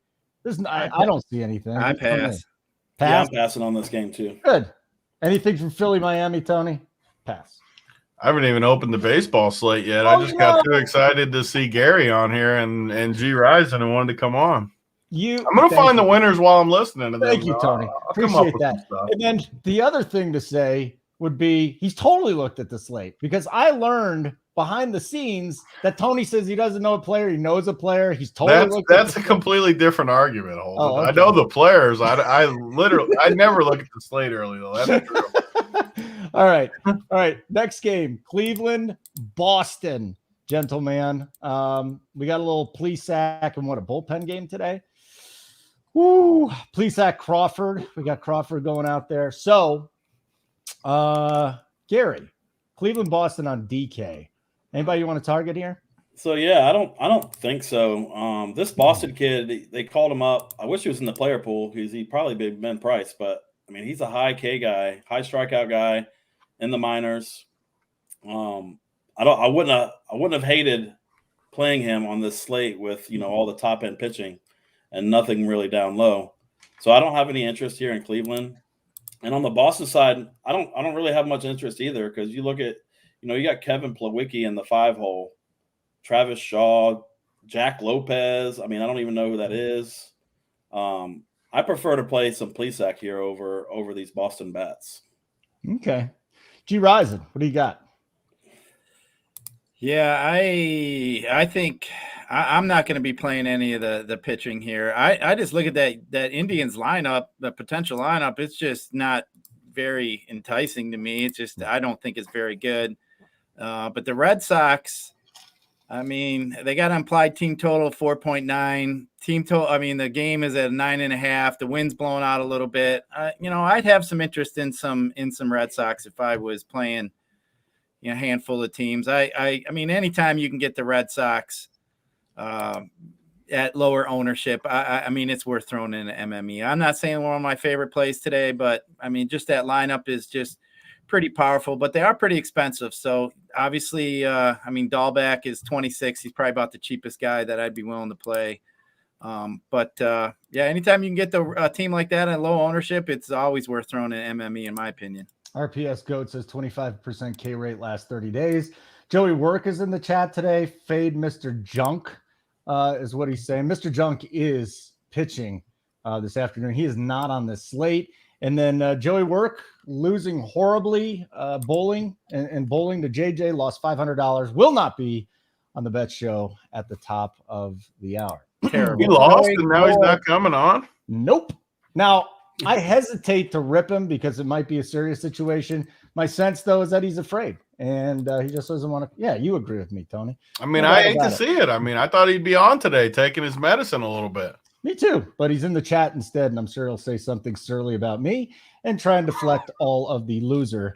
Speaker 1: I don't see anything.
Speaker 3: I pass.
Speaker 2: Yeah, I'm passing on this game too.
Speaker 1: Good. Anything from Philly, Miami, Tony? Pass.
Speaker 4: I haven't even opened the baseball slate yet. I just got too excited to see Gary on here and G Rising and wanted to come on. I'm going to find the winners while I'm listening to them.
Speaker 1: Thank you, Tony. Appreciate that. And then the other thing to say would be he's totally looked at the slate, because I learned behind the scenes that Tony says he doesn't know a player. He knows a player. He's totally
Speaker 4: that's a completely different argument. Okay. I know the players. I never look at the slate early though. That's true.
Speaker 1: All right. Next game, Cleveland, Boston, gentlemen. We got a little Plesac and a bullpen game today. Woo, Plesac, Crawford. We got Crawford going out there. So, Gary, Cleveland, Boston on DK. Anybody you want to target here?
Speaker 2: So yeah, I don't think so. This Boston kid, they called him up. I wish he was in the player pool because he'd probably be Ben Price, but I mean, he's a high K guy, high strikeout guy in the minors. I wouldn't have hated playing him on this slate with all the top end pitching and nothing really down low. So I don't have any interest here in Cleveland. And on the Boston side, I don't really have much interest either, because you look at you got Kevin Plawecki in the 5-hole, Travis Shaw, Jack Lopez. I mean, I don't even know who that is. I prefer to play some Plesac here over these Boston bats.
Speaker 1: Okay. G Rising, what do you got?
Speaker 3: Yeah, I think I'm not going to be playing any of the pitching here. I just look at that Indians lineup, the potential lineup. It's just not very enticing to me. It's just I don't think it's very good. But the Red Sox, I mean, they got an implied team total 4.9. Team total, I mean, the game is at 9.5. The wind's blowing out a little bit. I'd have some interest in some Red Sox if I was playing a handful of teams. I mean, anytime you can get the Red Sox at lower ownership, I mean, it's worth throwing in an MME. I'm not saying one of my favorite plays today, but I mean, just that lineup is just pretty powerful, but they are pretty expensive. So obviously, I mean, Dahlbeck is 26. He's probably about the cheapest guy that I'd be willing to play. But anytime you can get the team like that at low ownership, it's always worth throwing an MME, in my opinion.
Speaker 1: RPS Goat says 25% K rate last 30 days. Joey Work is in the chat today. Fade Mr. Junk is what he's saying. Mr. Junk is pitching this afternoon. He is not on this slate. And then Joey Work losing horribly bowling and bowling to JJ, lost $500. Will not be on the bet show at the top of the hour.
Speaker 4: Terrible. He lost and now he's not coming on?
Speaker 1: Nope. Now, I hesitate to rip him because it might be a serious situation. My sense, though, is that he's afraid. And he just doesn't want to. Yeah, you agree with me, Tony.
Speaker 4: I mean, I hate to see it. I mean, I thought he'd be on today taking his medicine a little bit.
Speaker 1: Me too. But he's in the chat instead, and I'm sure he'll say something surly about me and try and deflect all of the loser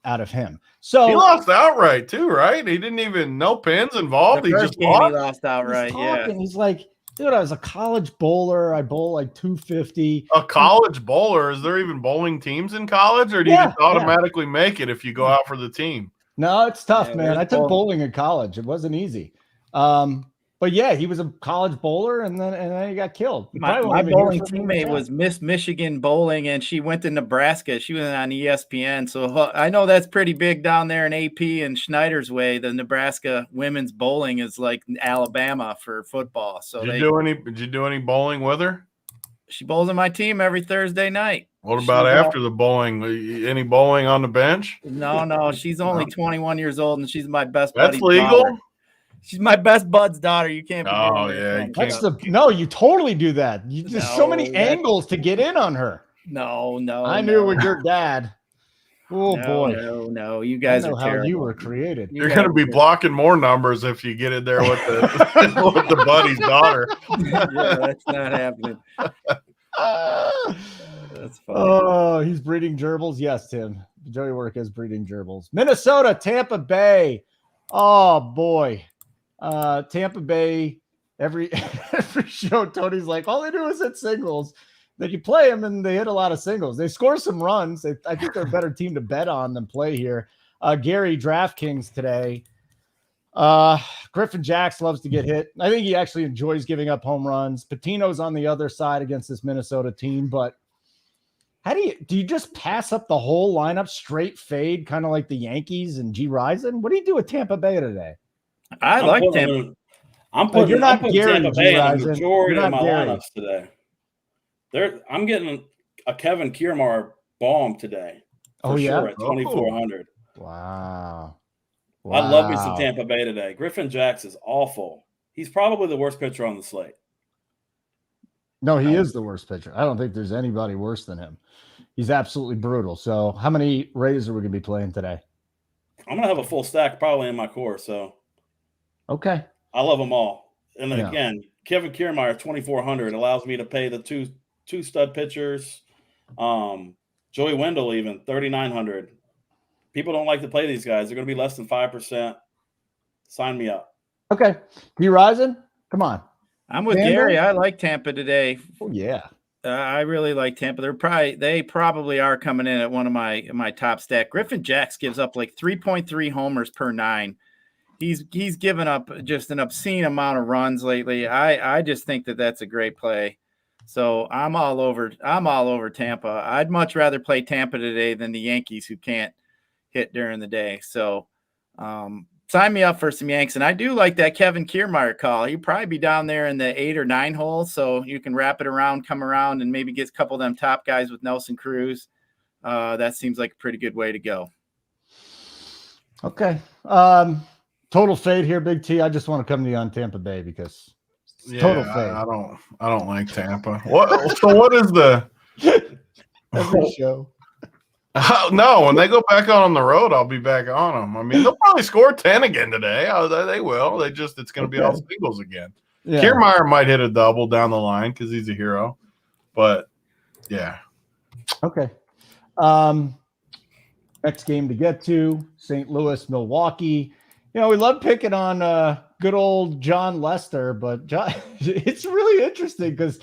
Speaker 1: out of him. So
Speaker 4: he lost outright too, right? He didn't even no pins involved.
Speaker 3: The
Speaker 4: He
Speaker 3: first
Speaker 4: just
Speaker 3: game
Speaker 4: lost.
Speaker 3: he lost outright.
Speaker 1: he's
Speaker 3: Yeah.
Speaker 1: talking. He's like, dude, I was a college bowler. I bowl like 250.
Speaker 4: A college bowler. Is there even bowling teams in college, or do you just automatically make it if you go out for the team?
Speaker 1: No, it's tough,
Speaker 3: Yeah,
Speaker 1: man. I took bowling in college. It wasn't easy. But yeah, he was a college bowler, and then he got killed.
Speaker 3: My bowling teammate was Miss Michigan Bowling, and she went to Nebraska. She was on ESPN, so I know that's pretty big down there in AP and Schneider's Way. The Nebraska women's bowling is like Alabama for football. So
Speaker 4: did you do any bowling with her?
Speaker 3: She bowls in my team every Thursday night.
Speaker 4: What about after the bowling? Any bowling on the bench?
Speaker 3: No. She's only 21 years old, and she's my best
Speaker 4: That's
Speaker 3: buddy's
Speaker 4: legal.
Speaker 3: daughter. She's my best bud's daughter. You can't.
Speaker 4: Oh yeah,
Speaker 1: you totally do that. There's so many angles to get in on her.
Speaker 3: No.
Speaker 1: I knew with your dad. Oh boy,
Speaker 3: no. You guys are terrible.
Speaker 1: How you were created.
Speaker 4: You're going to be blocking more numbers if you get in there with the with the buddy's daughter.
Speaker 3: Yeah, that's not happening. That's funny.
Speaker 1: Oh, he's breeding gerbils. Yes, Tim. Joey Work is breeding gerbils. Minnesota, Tampa Bay. Oh boy. Tampa Bay, every show, Tony's like, all they do is hit singles. Then you play them and they hit a lot of singles. They score some runs. I think they're a better team to bet on than play here. Gary, DraftKings today. Griffin Jax loves to get hit. I think he actually enjoys giving up home runs. Patino's on the other side against this Minnesota team, but how do you just pass up the whole lineup, straight fade, kind of like the Yankees and G Rising? What do you do with Tampa Bay today?
Speaker 3: I like Tampa.
Speaker 2: I'm putting Tampa Bay in the majority of my
Speaker 1: Gary.
Speaker 2: lineups today. I'm getting a Kevin Kiermaier bomb today. For sure at 2,400.
Speaker 1: Wow.
Speaker 2: I love me some Tampa Bay today. Griffin Jax is awful. He's probably the worst pitcher on the slate.
Speaker 1: No, he is the worst pitcher. I don't think there's anybody worse than him. He's absolutely brutal. So how many Rays are we going to be playing today?
Speaker 2: I'm going to have a full stack probably in my core. So
Speaker 1: okay.
Speaker 2: I love them all. And then again, Kevin Kiermaier, 2,400 allows me to pay the two stud pitchers. Joey Wendell, even 3,900. People don't like to play these guys. They're going to be less than 5%. Sign me up.
Speaker 1: Okay. G Rising, come on.
Speaker 3: I'm with Gary. I like Tampa today.
Speaker 1: Oh yeah.
Speaker 3: I really like Tampa. They probably are coming in at one of my top stack. Griffin Jax gives up like 3.3 homers per 9. He's given up just an obscene amount of runs lately. I just think that's a great play. So I'm all over Tampa. I'd much rather play Tampa today than the Yankees, who can't hit during the day. So sign me up for some Yanks. And I do like that Kevin Kiermaier call. He'd probably be down there in the 8 or 9 hole. So you can wrap it around, come around, and maybe get a couple of them top guys with Nelson Cruz. That seems like a pretty good way to go.
Speaker 1: Okay. Total fade here, Big T. I just want to come to you on Tampa Bay because total fade.
Speaker 4: I don't like Tampa. What? So what is the
Speaker 1: every show?
Speaker 4: No, when they go back on the road, I'll be back on them. I mean, they'll probably score 10 again today. They will. It's going to be all singles again. Yeah. Kiermaier might hit a double down the line because he's a hero. But yeah.
Speaker 1: Okay. Next game to get to, St. Louis, Milwaukee. We love picking on good old John Lester, but it's really interesting because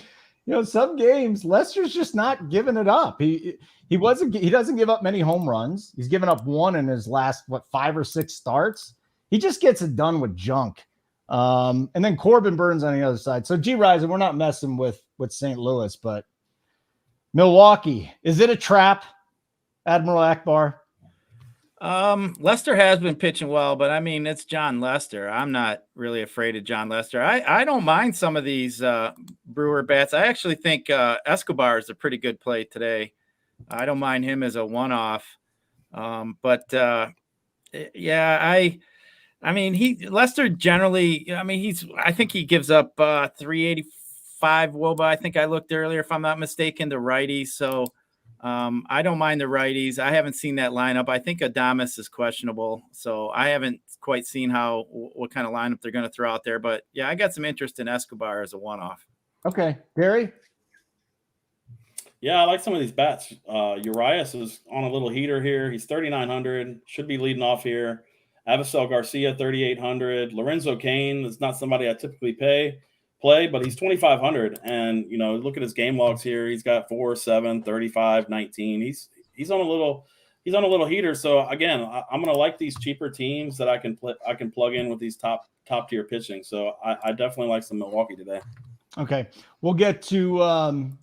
Speaker 1: some games Lester's just not giving it up. He doesn't give up many home runs. He's given up one in his last 5 or 6 starts. He just gets it done with junk. And then Corbin Burns on the other side. So G Rising, we're not messing with St. Louis, but Milwaukee, is it a trap? Admiral Akbar?
Speaker 3: Lester has been pitching well, but I mean, it's John Lester. I'm not really afraid of John Lester. I don't mind some of these Brewer bats. I actually think Escobar is a pretty good play today. I don't mind him as a one-off. But Lester generally, I think he gives up 385 WOBA. I think I looked earlier, if I'm not mistaken, the righties. So I don't mind the righties. I haven't seen that lineup. I think Adames is questionable, so I haven't quite seen what kind of lineup they're going to throw out there. But yeah, I got some interest in Escobar as a one-off.
Speaker 1: Okay, Gary.
Speaker 2: Yeah, I like some of these bats. Urias is on a little heater here. He's 3,900. Should be leading off here. Avisel Garcia, 3,800. Lorenzo Cain is not somebody I typically play, but he's 2,500. And, you know, look at his game logs here. He's got 4, 7, 35, 19. He's on a little heater. So again, I'm going to like these cheaper teams that I can plug in with these top tier pitching. So I definitely like some Milwaukee today.
Speaker 1: Okay, we'll get to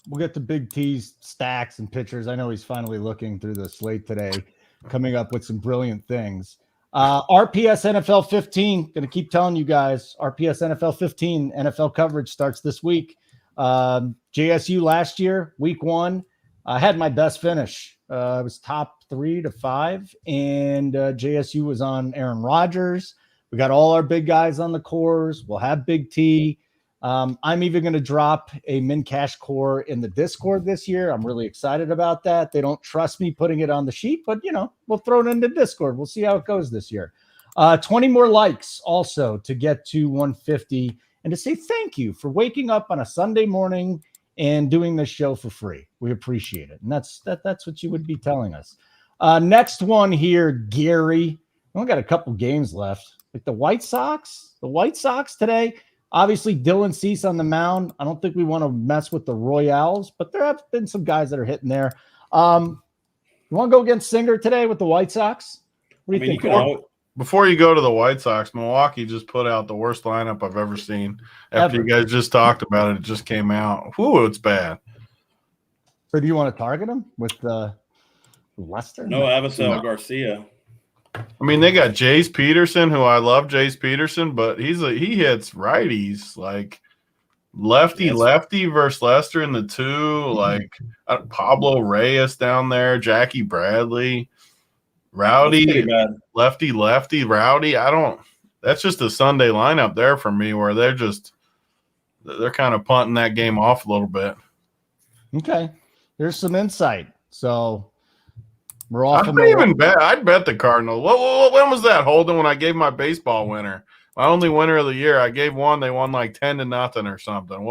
Speaker 1: Big T's stacks and pitchers. I know he's finally looking through the slate today, coming up with some brilliant things. RPS NFL 15, going to keep telling you guys, RPS NFL 15 NFL coverage starts this week. JSU last year, week 1, I had my best finish. I was top 3 to 5, and JSU was on Aaron Rodgers. We got all our big guys on the cores. We'll have Big T. I'm even going to drop a min cash core in the Discord this year. I'm really excited about that. They don't trust me putting it on the sheet, but we'll throw it in the Discord. We'll see how it goes this year. 20 more likes also to get to 150, and to say thank you for waking up on a Sunday morning and doing this show for free. We appreciate it. And that's what you would be telling us. Next one here, Gary. We only got a couple games left. Like the White Sox today. Obviously, Dylan Cease on the mound. I don't think we want to mess with the Royals, but there have been some guys that are hitting there. You want to go against Singer today with the White Sox? What do you think?
Speaker 4: Before you go to the White Sox, Milwaukee just put out the worst lineup I've ever seen. After you guys just talked about it, it just came out. Whew, it's bad.
Speaker 1: So do you want to target him with Lester?
Speaker 2: No, Avisel Garcia.
Speaker 4: I mean, they got Jace Peterson, who I love Jace Peterson, but he hits righties, like lefty versus Lester in the 2, like Pablo Reyes down there, Jackie Bradley, Rowdy, lefty, Rowdy. That's just a Sunday lineup there for me where they're kind of punting that game off a little bit.
Speaker 1: Okay. There's some insight. So we're off.
Speaker 4: I'd bet the Cardinals. When was that, Holden? When I gave my baseball winner, my only winner of the year, I gave one. They won like 10-0 or something.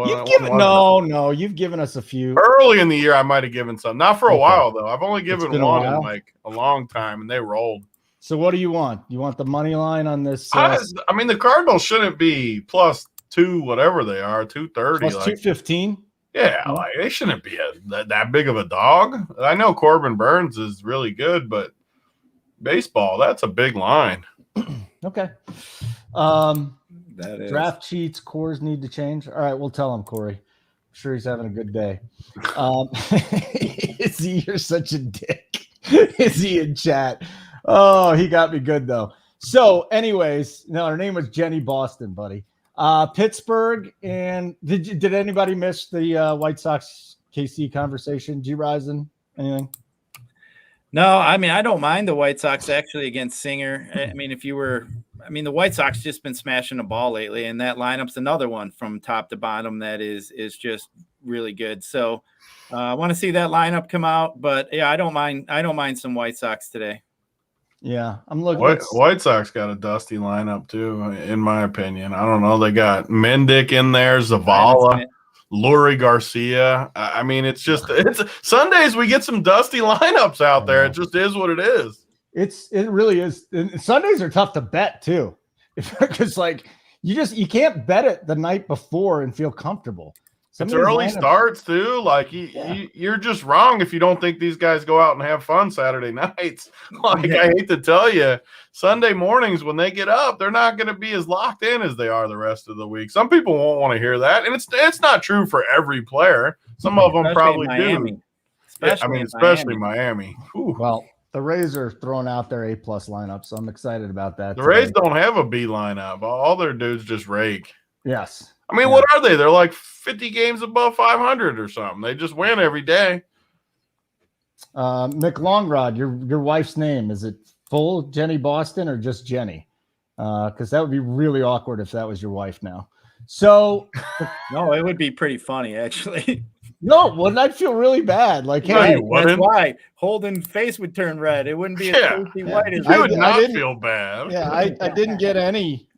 Speaker 1: You've given us a few
Speaker 4: early in the year. I might have given some, not for a while though. I've only given one in like a long time, and they rolled.
Speaker 1: So what do you want? You want the money line on this?
Speaker 4: I mean, the Cardinals shouldn't be +2, whatever they are, 230,
Speaker 1: plus 215.
Speaker 4: Yeah, like they shouldn't be that big of a dog. I know Corbin Burns is really good, but baseball, that's a big line.
Speaker 1: Okay. Draft cheats, cores need to change. All right, we'll tell him, Corey. I'm sure he's having a good day. Izzy, you're such a dick. Izzy in chat. Oh, he got me good though. So, anyways, her name was Jenny Boston, buddy. Pittsburgh, and did anybody miss the White Sox KC conversation? G-Risen, anything?
Speaker 3: No, I mean, I don't mind the White Sox actually against Singer. I mean, the White Sox just been smashing the ball lately, and that lineup's another one from top to bottom that is just really good. So I want to see that lineup come out, but yeah, I don't mind some White Sox today.
Speaker 1: Yeah, I'm looking.
Speaker 4: White Sox got a dusty lineup too, in my opinion. I don't know. They got Mendick in there, Zavala, Lurie Garcia. I mean, it's Sundays we get some dusty lineups out there. It just is what it is.
Speaker 1: It really is. And Sundays are tough to bet too, because like you can't bet it the night before and feel comfortable.
Speaker 4: It's early starts too. Like you're just wrong if you don't think these guys go out and have fun Saturday nights. I hate to tell you, Sunday mornings when they get up, they're not going to be as locked in as they are the rest of the week. Some people won't want to hear that, and it's not true for every player. Some of them probably do. Especially Miami. Whew.
Speaker 1: Well, the Rays are throwing out their A+ lineup, so I'm excited about that.
Speaker 4: The Rays don't have a B lineup. All their dudes just rake.
Speaker 1: Yes.
Speaker 4: I mean, what are they? They're like 50 games above 500 or something. They just win every day.
Speaker 1: Mick Longrod, your wife's name, is it full Jenny Boston or just Jenny? Because that would be really awkward if that was your wife now. So
Speaker 3: no, it would be pretty funny actually.
Speaker 1: No, wouldn't I feel really bad? Like, hey,
Speaker 3: that's why Holden's face would turn red. It wouldn't be as white as
Speaker 4: you would not feel bad.
Speaker 1: Yeah, I didn't get any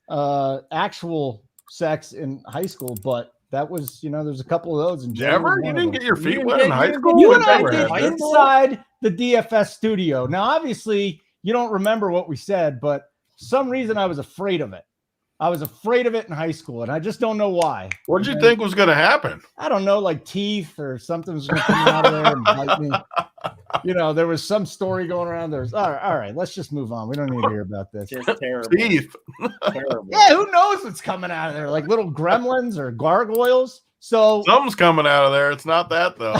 Speaker 1: actual sex in high school, but That was, there's a couple of those. And
Speaker 4: Never? You didn't get your feet wet
Speaker 3: didn't
Speaker 4: in
Speaker 3: get-
Speaker 4: high
Speaker 3: you
Speaker 4: school?
Speaker 3: didn't
Speaker 1: You
Speaker 3: get
Speaker 1: and I
Speaker 4: Never
Speaker 1: did
Speaker 4: had this.
Speaker 1: inside the DFS studio. Now, obviously, you don't remember what we said, but for some reason I was afraid of it. I was afraid of it in high school, and I just don't know why.
Speaker 4: What did you think was going to happen?
Speaker 1: I don't know, like teeth or something was going to come out of there and bite me. There was some story going around. There's all right. Let's just move on. We don't need to hear about this.
Speaker 3: Just terrible.
Speaker 4: Teeth.
Speaker 3: Terrible.
Speaker 1: Yeah, who knows what's coming out of there? Like little gremlins or gargoyles. So
Speaker 4: Something's coming out of there. It's not that, though.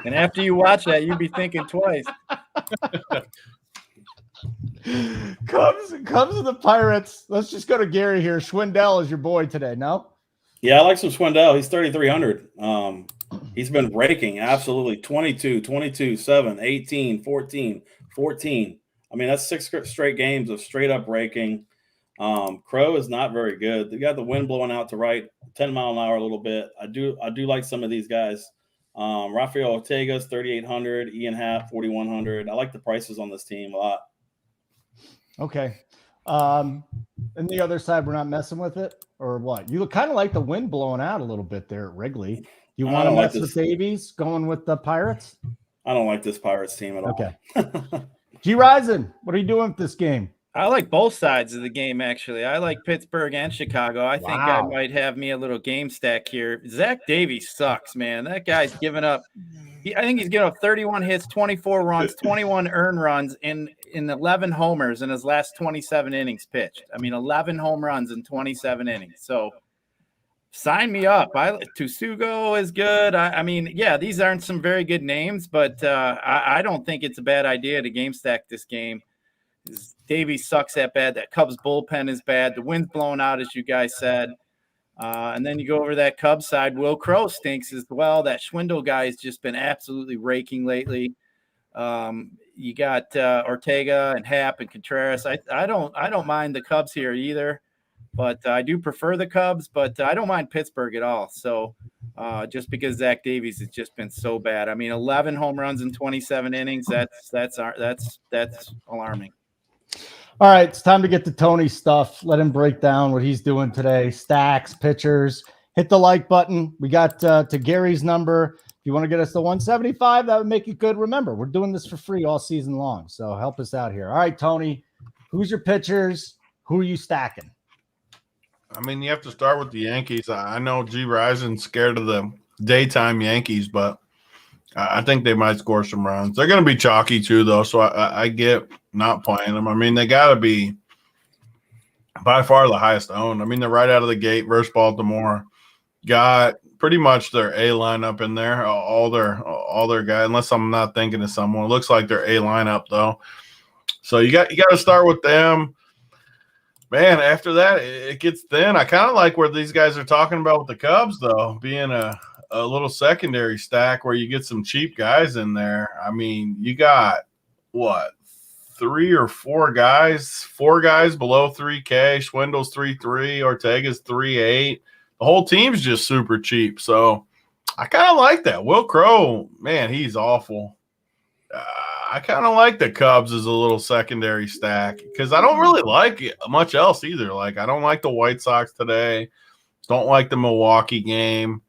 Speaker 3: And after you watch that, you'd be thinking twice.
Speaker 1: Cubs of the Pirates. Let's just go to Gary here. Schwindel is your boy today, no?
Speaker 2: Yeah, I like some Schwindel. He's 3,300. He's been raking absolutely 22, 22, 7, 18, 14, 14. I mean, that's 6 straight games of straight up raking. Crow is not very good. They got the wind blowing out to right, 10 mile an hour a little bit. I do like some of these guys. Rafael Ortega's 3,800, Ian Happ 4,100. I like the prices on this team a lot.
Speaker 1: Okay. And the other side, we're not messing with it, or what? You look kind of like the wind blowing out a little bit there at Wrigley. You want to mess with Davies going with the Pirates?
Speaker 2: I don't like this Pirates team at all.
Speaker 1: Okay. G. Risen, what are you doing with this game?
Speaker 3: I like both sides of the game, actually. I like Pittsburgh and Chicago. I think I might have me a little game stack here. Zach Davies sucks, man. That guy's given up. I think he's given up 31 hits, 24 runs, 21 earned runs, in 11 homers in his last 27 innings pitched. I mean, 11 home runs in 27 innings. So sign me up. Tusugo is good. I mean, yeah, these aren't some very good names, but I don't think it's a bad idea to game stack this game. Davies sucks that bad. That Cubs bullpen is bad. The wind's blowing out, as you guys said. And then you go over that Cubs side. Will Crow stinks as well. That Schwindel guy has just been absolutely raking lately. You got Ortega and Happ and Contreras. I don't mind the Cubs here either, but I do prefer the Cubs. But I don't mind Pittsburgh at all. So just because Zach Davies has just been so bad. I mean, 11 home runs in 27 innings. That's alarming.
Speaker 1: All right, it's time to get to Tony's stuff. Let him break down what he's doing today. Stacks, pitchers. Hit the like button. We got to Gary's number. If you want to get us to 175, that would make it good. Remember, we're doing this for free all season long, so help us out here. All right, Tony, who's your pitchers? Who are you stacking?
Speaker 4: I mean, you have to start with the Yankees. I know G. Risen's scared of the daytime Yankees, but I think they might score some runs. They're going to be chalky too, though, so I get not playing them. I mean, they got to be by far the highest owned. I mean, they're right out of the gate versus Baltimore. Got pretty much their A lineup in there, all their guys, unless I'm not thinking of someone. It looks like their A lineup, though. So you got to start with them. Man, after that, it gets thin. I kind of like where these guys are talking about with the Cubs, though, being a little secondary stack where you get some cheap guys in there. I mean, you got, what, 3 or 4 guys? 4 guys below 3K. Schwindel's 3.3. Ortega's 3.8. The whole team's just super cheap. So I kind of like that. Will Crow, man, he's awful. I kind of like the Cubs as a little secondary stack because I don't really like much else either. Like, I don't like the White Sox today. Don't like the Milwaukee game.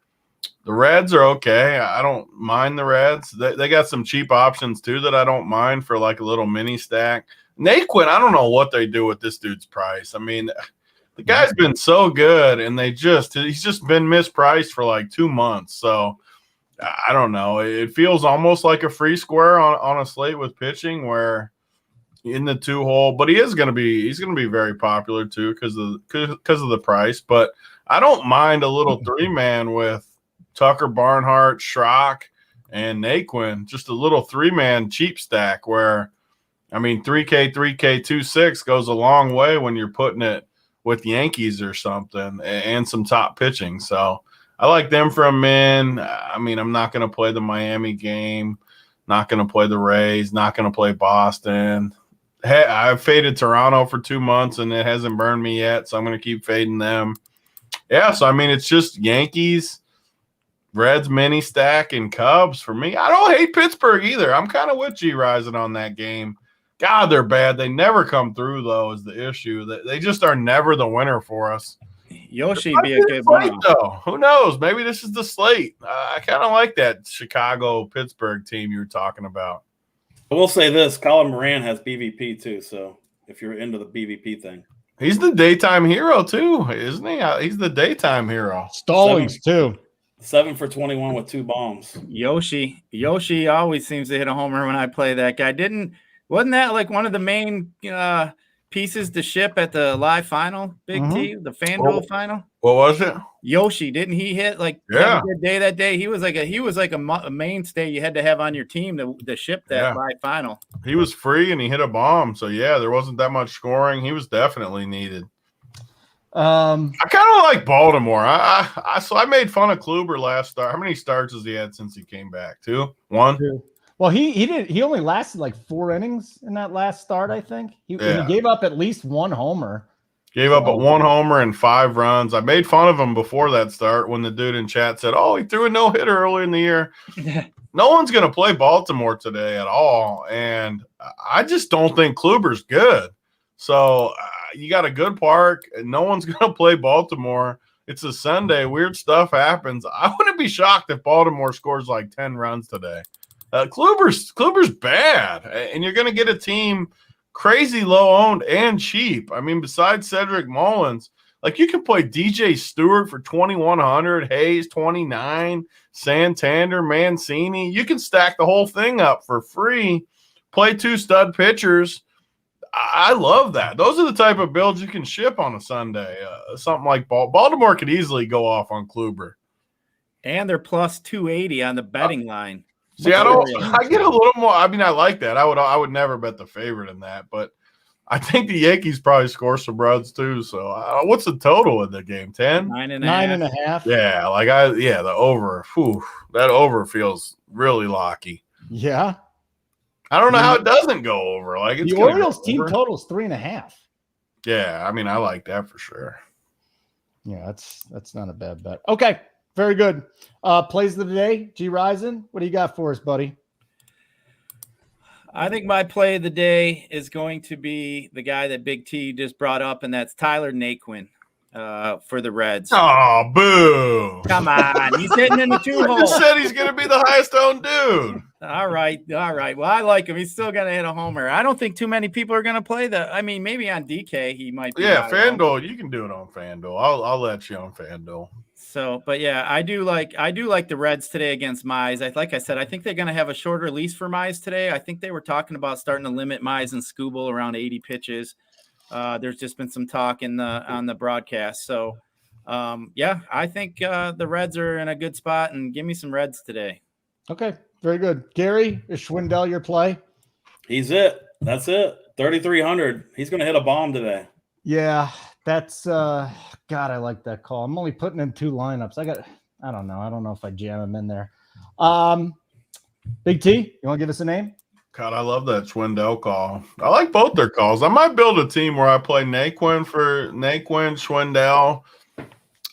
Speaker 4: The Reds are okay. I don't mind the Reds. They got some cheap options too that I don't mind for like a little mini stack. Naquin, I don't know what they do with this dude's price. I mean, the guy's been so good, and he's just been mispriced for like 2 months. So I don't know. It feels almost like a free square on a slate with pitching where in the 2-hole, but he's going to be very popular too because of the price. But I don't mind a little 3-man with Tucker, Barnhart, Schrock, and Naquin, just a little 3-man cheap stack where, I mean, 3K, 2.6 goes a long way when you're putting it with Yankees or something and some top pitching. So I like them for a min. I mean, I'm not going to play the Miami game, not going to play the Rays, not going to play Boston. Hey, I've faded Toronto for 2 months and it hasn't burned me yet, so I'm going to keep fading them. Yeah, so I mean, it's just Yankees, Reds mini stack, and Cubs for me. I don't hate Pittsburgh either. I'm kind of with G Rising on that game. God, they're bad. They never come through, though, is the issue. They just are never the winner for us.
Speaker 3: Yoshi
Speaker 4: Might
Speaker 3: be
Speaker 4: be
Speaker 3: a
Speaker 4: the
Speaker 3: good
Speaker 4: slate,
Speaker 3: one.
Speaker 4: though. Who knows? Maybe this is the slate. I kind of like that Chicago-Pittsburgh team you were talking about.
Speaker 2: I will say this: Colin Moran has BVP too. So if you're into the BVP thing,
Speaker 4: He's the daytime hero too, isn't he? He's the daytime hero.
Speaker 1: Stallings too.
Speaker 2: 7 for 21 with 2 bombs.
Speaker 3: Yoshi always seems to hit a homer when I play that guy. Wasn't that like one of the main pieces to ship at the live final, Big T, the FanDuel final?
Speaker 4: What was it?
Speaker 3: Yoshi, didn't he hit have a good day that day? He was like a mainstay you had to have on your team to ship that live final.
Speaker 4: He was free and he hit a bomb. So yeah, there wasn't that much scoring. He was definitely needed. I kind of like Baltimore. So I made fun of Kluber last start. How many starts has he had since he came back? 2? 1?
Speaker 1: 2. Well, he only lasted like 4 innings in that last start, I think. He gave up at least 1 homer.
Speaker 4: Gave up 1 homer and 5 runs. I made fun of him before that start when the dude in chat said, "Oh, he threw a no-hitter early in the year." No one's going to play Baltimore today at all, and I just don't think Kluber's good. So you got a good park, and no one's going to play Baltimore. It's a Sunday. Weird stuff happens. I wouldn't be shocked if Baltimore scores like 10 runs today. Kluber's bad, and you're going to get a team crazy low owned and cheap. I mean, besides Cedric Mullins, like you can play DJ Stewart for 2,100, Hayes 29, Santander, Mancini. You can stack the whole thing up for free. Play 2 stud pitchers. I love that. Those are the type of builds you can ship on a Sunday. Something like Baltimore could easily go off on Kluber.
Speaker 3: And they're plus 280 on the betting line.
Speaker 4: See, I get a little more. I mean, I like that. I would never bet the favorite in that, but I think the Yankees probably score some runs too. So, what's the total in the game? 10?
Speaker 1: 9.5.
Speaker 4: Yeah, the over. Whew, that over feels really locky.
Speaker 1: Yeah,
Speaker 4: I don't know how it doesn't go over. Like it's
Speaker 1: the Orioles team total is 3.5.
Speaker 4: Yeah, I mean, I like that for sure.
Speaker 1: Yeah, that's not a bad bet. Okay. Very good. Plays of the day, G Risen. What do you got for us, buddy?
Speaker 3: I think my play of the day is going to be the guy that Big T just brought up, and that's Tyler Naquin for the Reds.
Speaker 4: Oh, boo.
Speaker 3: Come on. He's hitting in the 2-hole.
Speaker 4: I just said he's going to be the highest owned dude.
Speaker 3: All right. Well, I like him. He's still going to hit a homer. I don't think too many people are going to play I mean, maybe on DK he might be.
Speaker 4: Yeah, FanDuel. You can do it on FanDuel. I'll let you on FanDuel.
Speaker 3: So, but yeah, I do like the Reds today against Mize. Like I said, I think they're going to have a short release for Mize today. I think they were talking about starting to limit Mize and Skubal around 80 pitches. There's just been some talk on the broadcast. So, yeah, I think the Reds are in a good spot, and give me some Reds today.
Speaker 1: Okay, very good. Gary, is Schwindel your play?
Speaker 2: He's it. That's it. 3,300. He's going to hit a bomb today.
Speaker 1: Yeah, that's God, I like that call. I'm only putting in 2 lineups. I don't know if I jam him in there. Big T, you want to give us a name?
Speaker 4: God, I love that Schwindel call. I like both their calls. I might build a team where I play Naquin, Schwindel.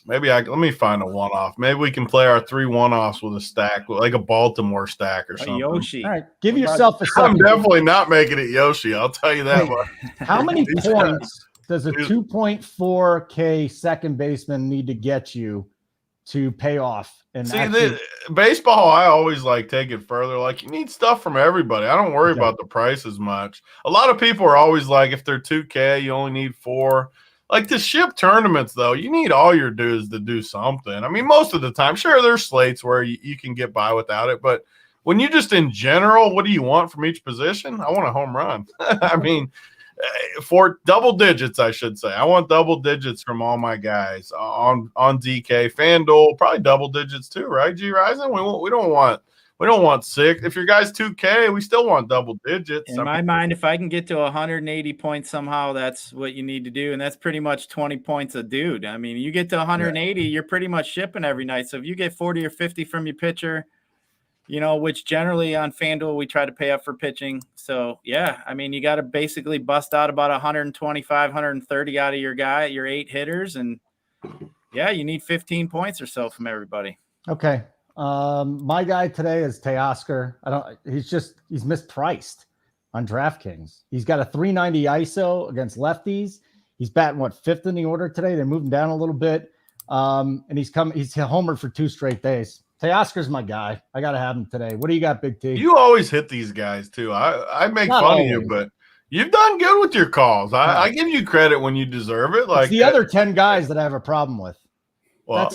Speaker 4: Maybe let me find a one-off. Maybe we can play our 3 one-offs with a stack, like a Baltimore stack or something.
Speaker 3: Yoshi.
Speaker 1: All right, give yourself a second.
Speaker 4: I'm definitely not making it Yoshi. I'll tell you that much.
Speaker 1: How many points does a 2.4K second baseman need to get you to pay off? And
Speaker 4: baseball, I always take it further. Like, you need stuff from everybody. I don't worry about the price as much. A lot of people are always like, if they're 2K, you only need 4. Like, to ship tournaments, though, you need all your dudes to do something. I mean, most of the time, sure, there's slates where you can get by without it, but when you just in general, what do you want from each position? I want a home run. I mean, for double digits, I should say. I want double digits from all my guys on DK, FanDuel, probably double digits too, right? G Rising, we don't want 6. If your guy's 2K, we still want double digits.
Speaker 3: In my mind, if I can get to 180 points somehow, that's what you need to do, and that's pretty much 20 points a dude. I mean, you get to 180, you're pretty much shipping every night. So if you get 40 or 50 from your pitcher, which generally on FanDuel we try to pay up for pitching. So, yeah, I mean, you got to basically bust out about 125, 130 out of your guy, your 8 hitters. And, yeah, you need 15 points or so from everybody.
Speaker 1: Okay. My guy today is Teoscar. He's mispriced on DraftKings. He's got a 390 ISO against lefties. He's batting fifth in the order today. They're moving down a little bit. And he's homered for 2 straight days. Teoscar's my guy. I got to have him today. What do you got, Big T?
Speaker 4: You always hit these guys too. I make
Speaker 1: Not
Speaker 4: fun
Speaker 1: always.
Speaker 4: of you, but you've done good with your calls. I give you credit when you deserve it. Like
Speaker 1: it's the other 10 guys that I have a problem with.
Speaker 4: Well,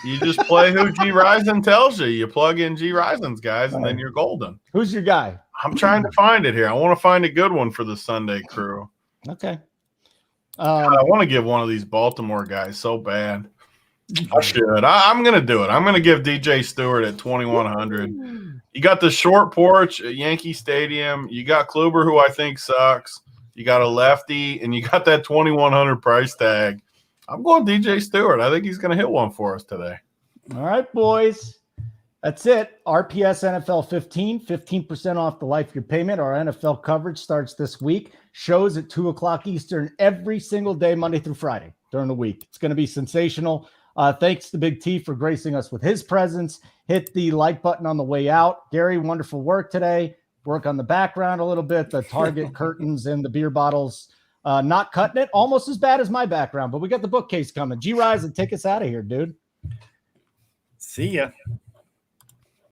Speaker 4: you just play who G Rising tells you. You plug in G Rising's guys, and then you're golden.
Speaker 1: Who's your guy?
Speaker 4: I'm trying to find it here. I want to find a good one for the Sunday crew.
Speaker 1: Okay.
Speaker 4: I want to give one of these Baltimore guys so bad. I should. I'm going to do it. I'm going to give DJ Stewart at 2,100. You got the short porch at Yankee Stadium. You got Kluber, who I think sucks. You got a lefty, and you got that 2,100 price tag. I'm going DJ Stewart. I think he's going to hit one for us today.
Speaker 1: All right, boys. That's it. RPS NFL 15% off the life of your payment. Our NFL coverage starts this week. Shows at 2 o'clock Eastern every single day, Monday through Friday during the week. It's going to be sensational. Thanks to Big T for gracing us with his presence. Hit the like button on the way out. Gary, wonderful work today. Work on the background a little bit. The Target curtains and the beer bottles. Not cutting it. Almost as bad as my background, but we got the bookcase coming. G-Rise, and take us out of here, dude.
Speaker 3: See ya.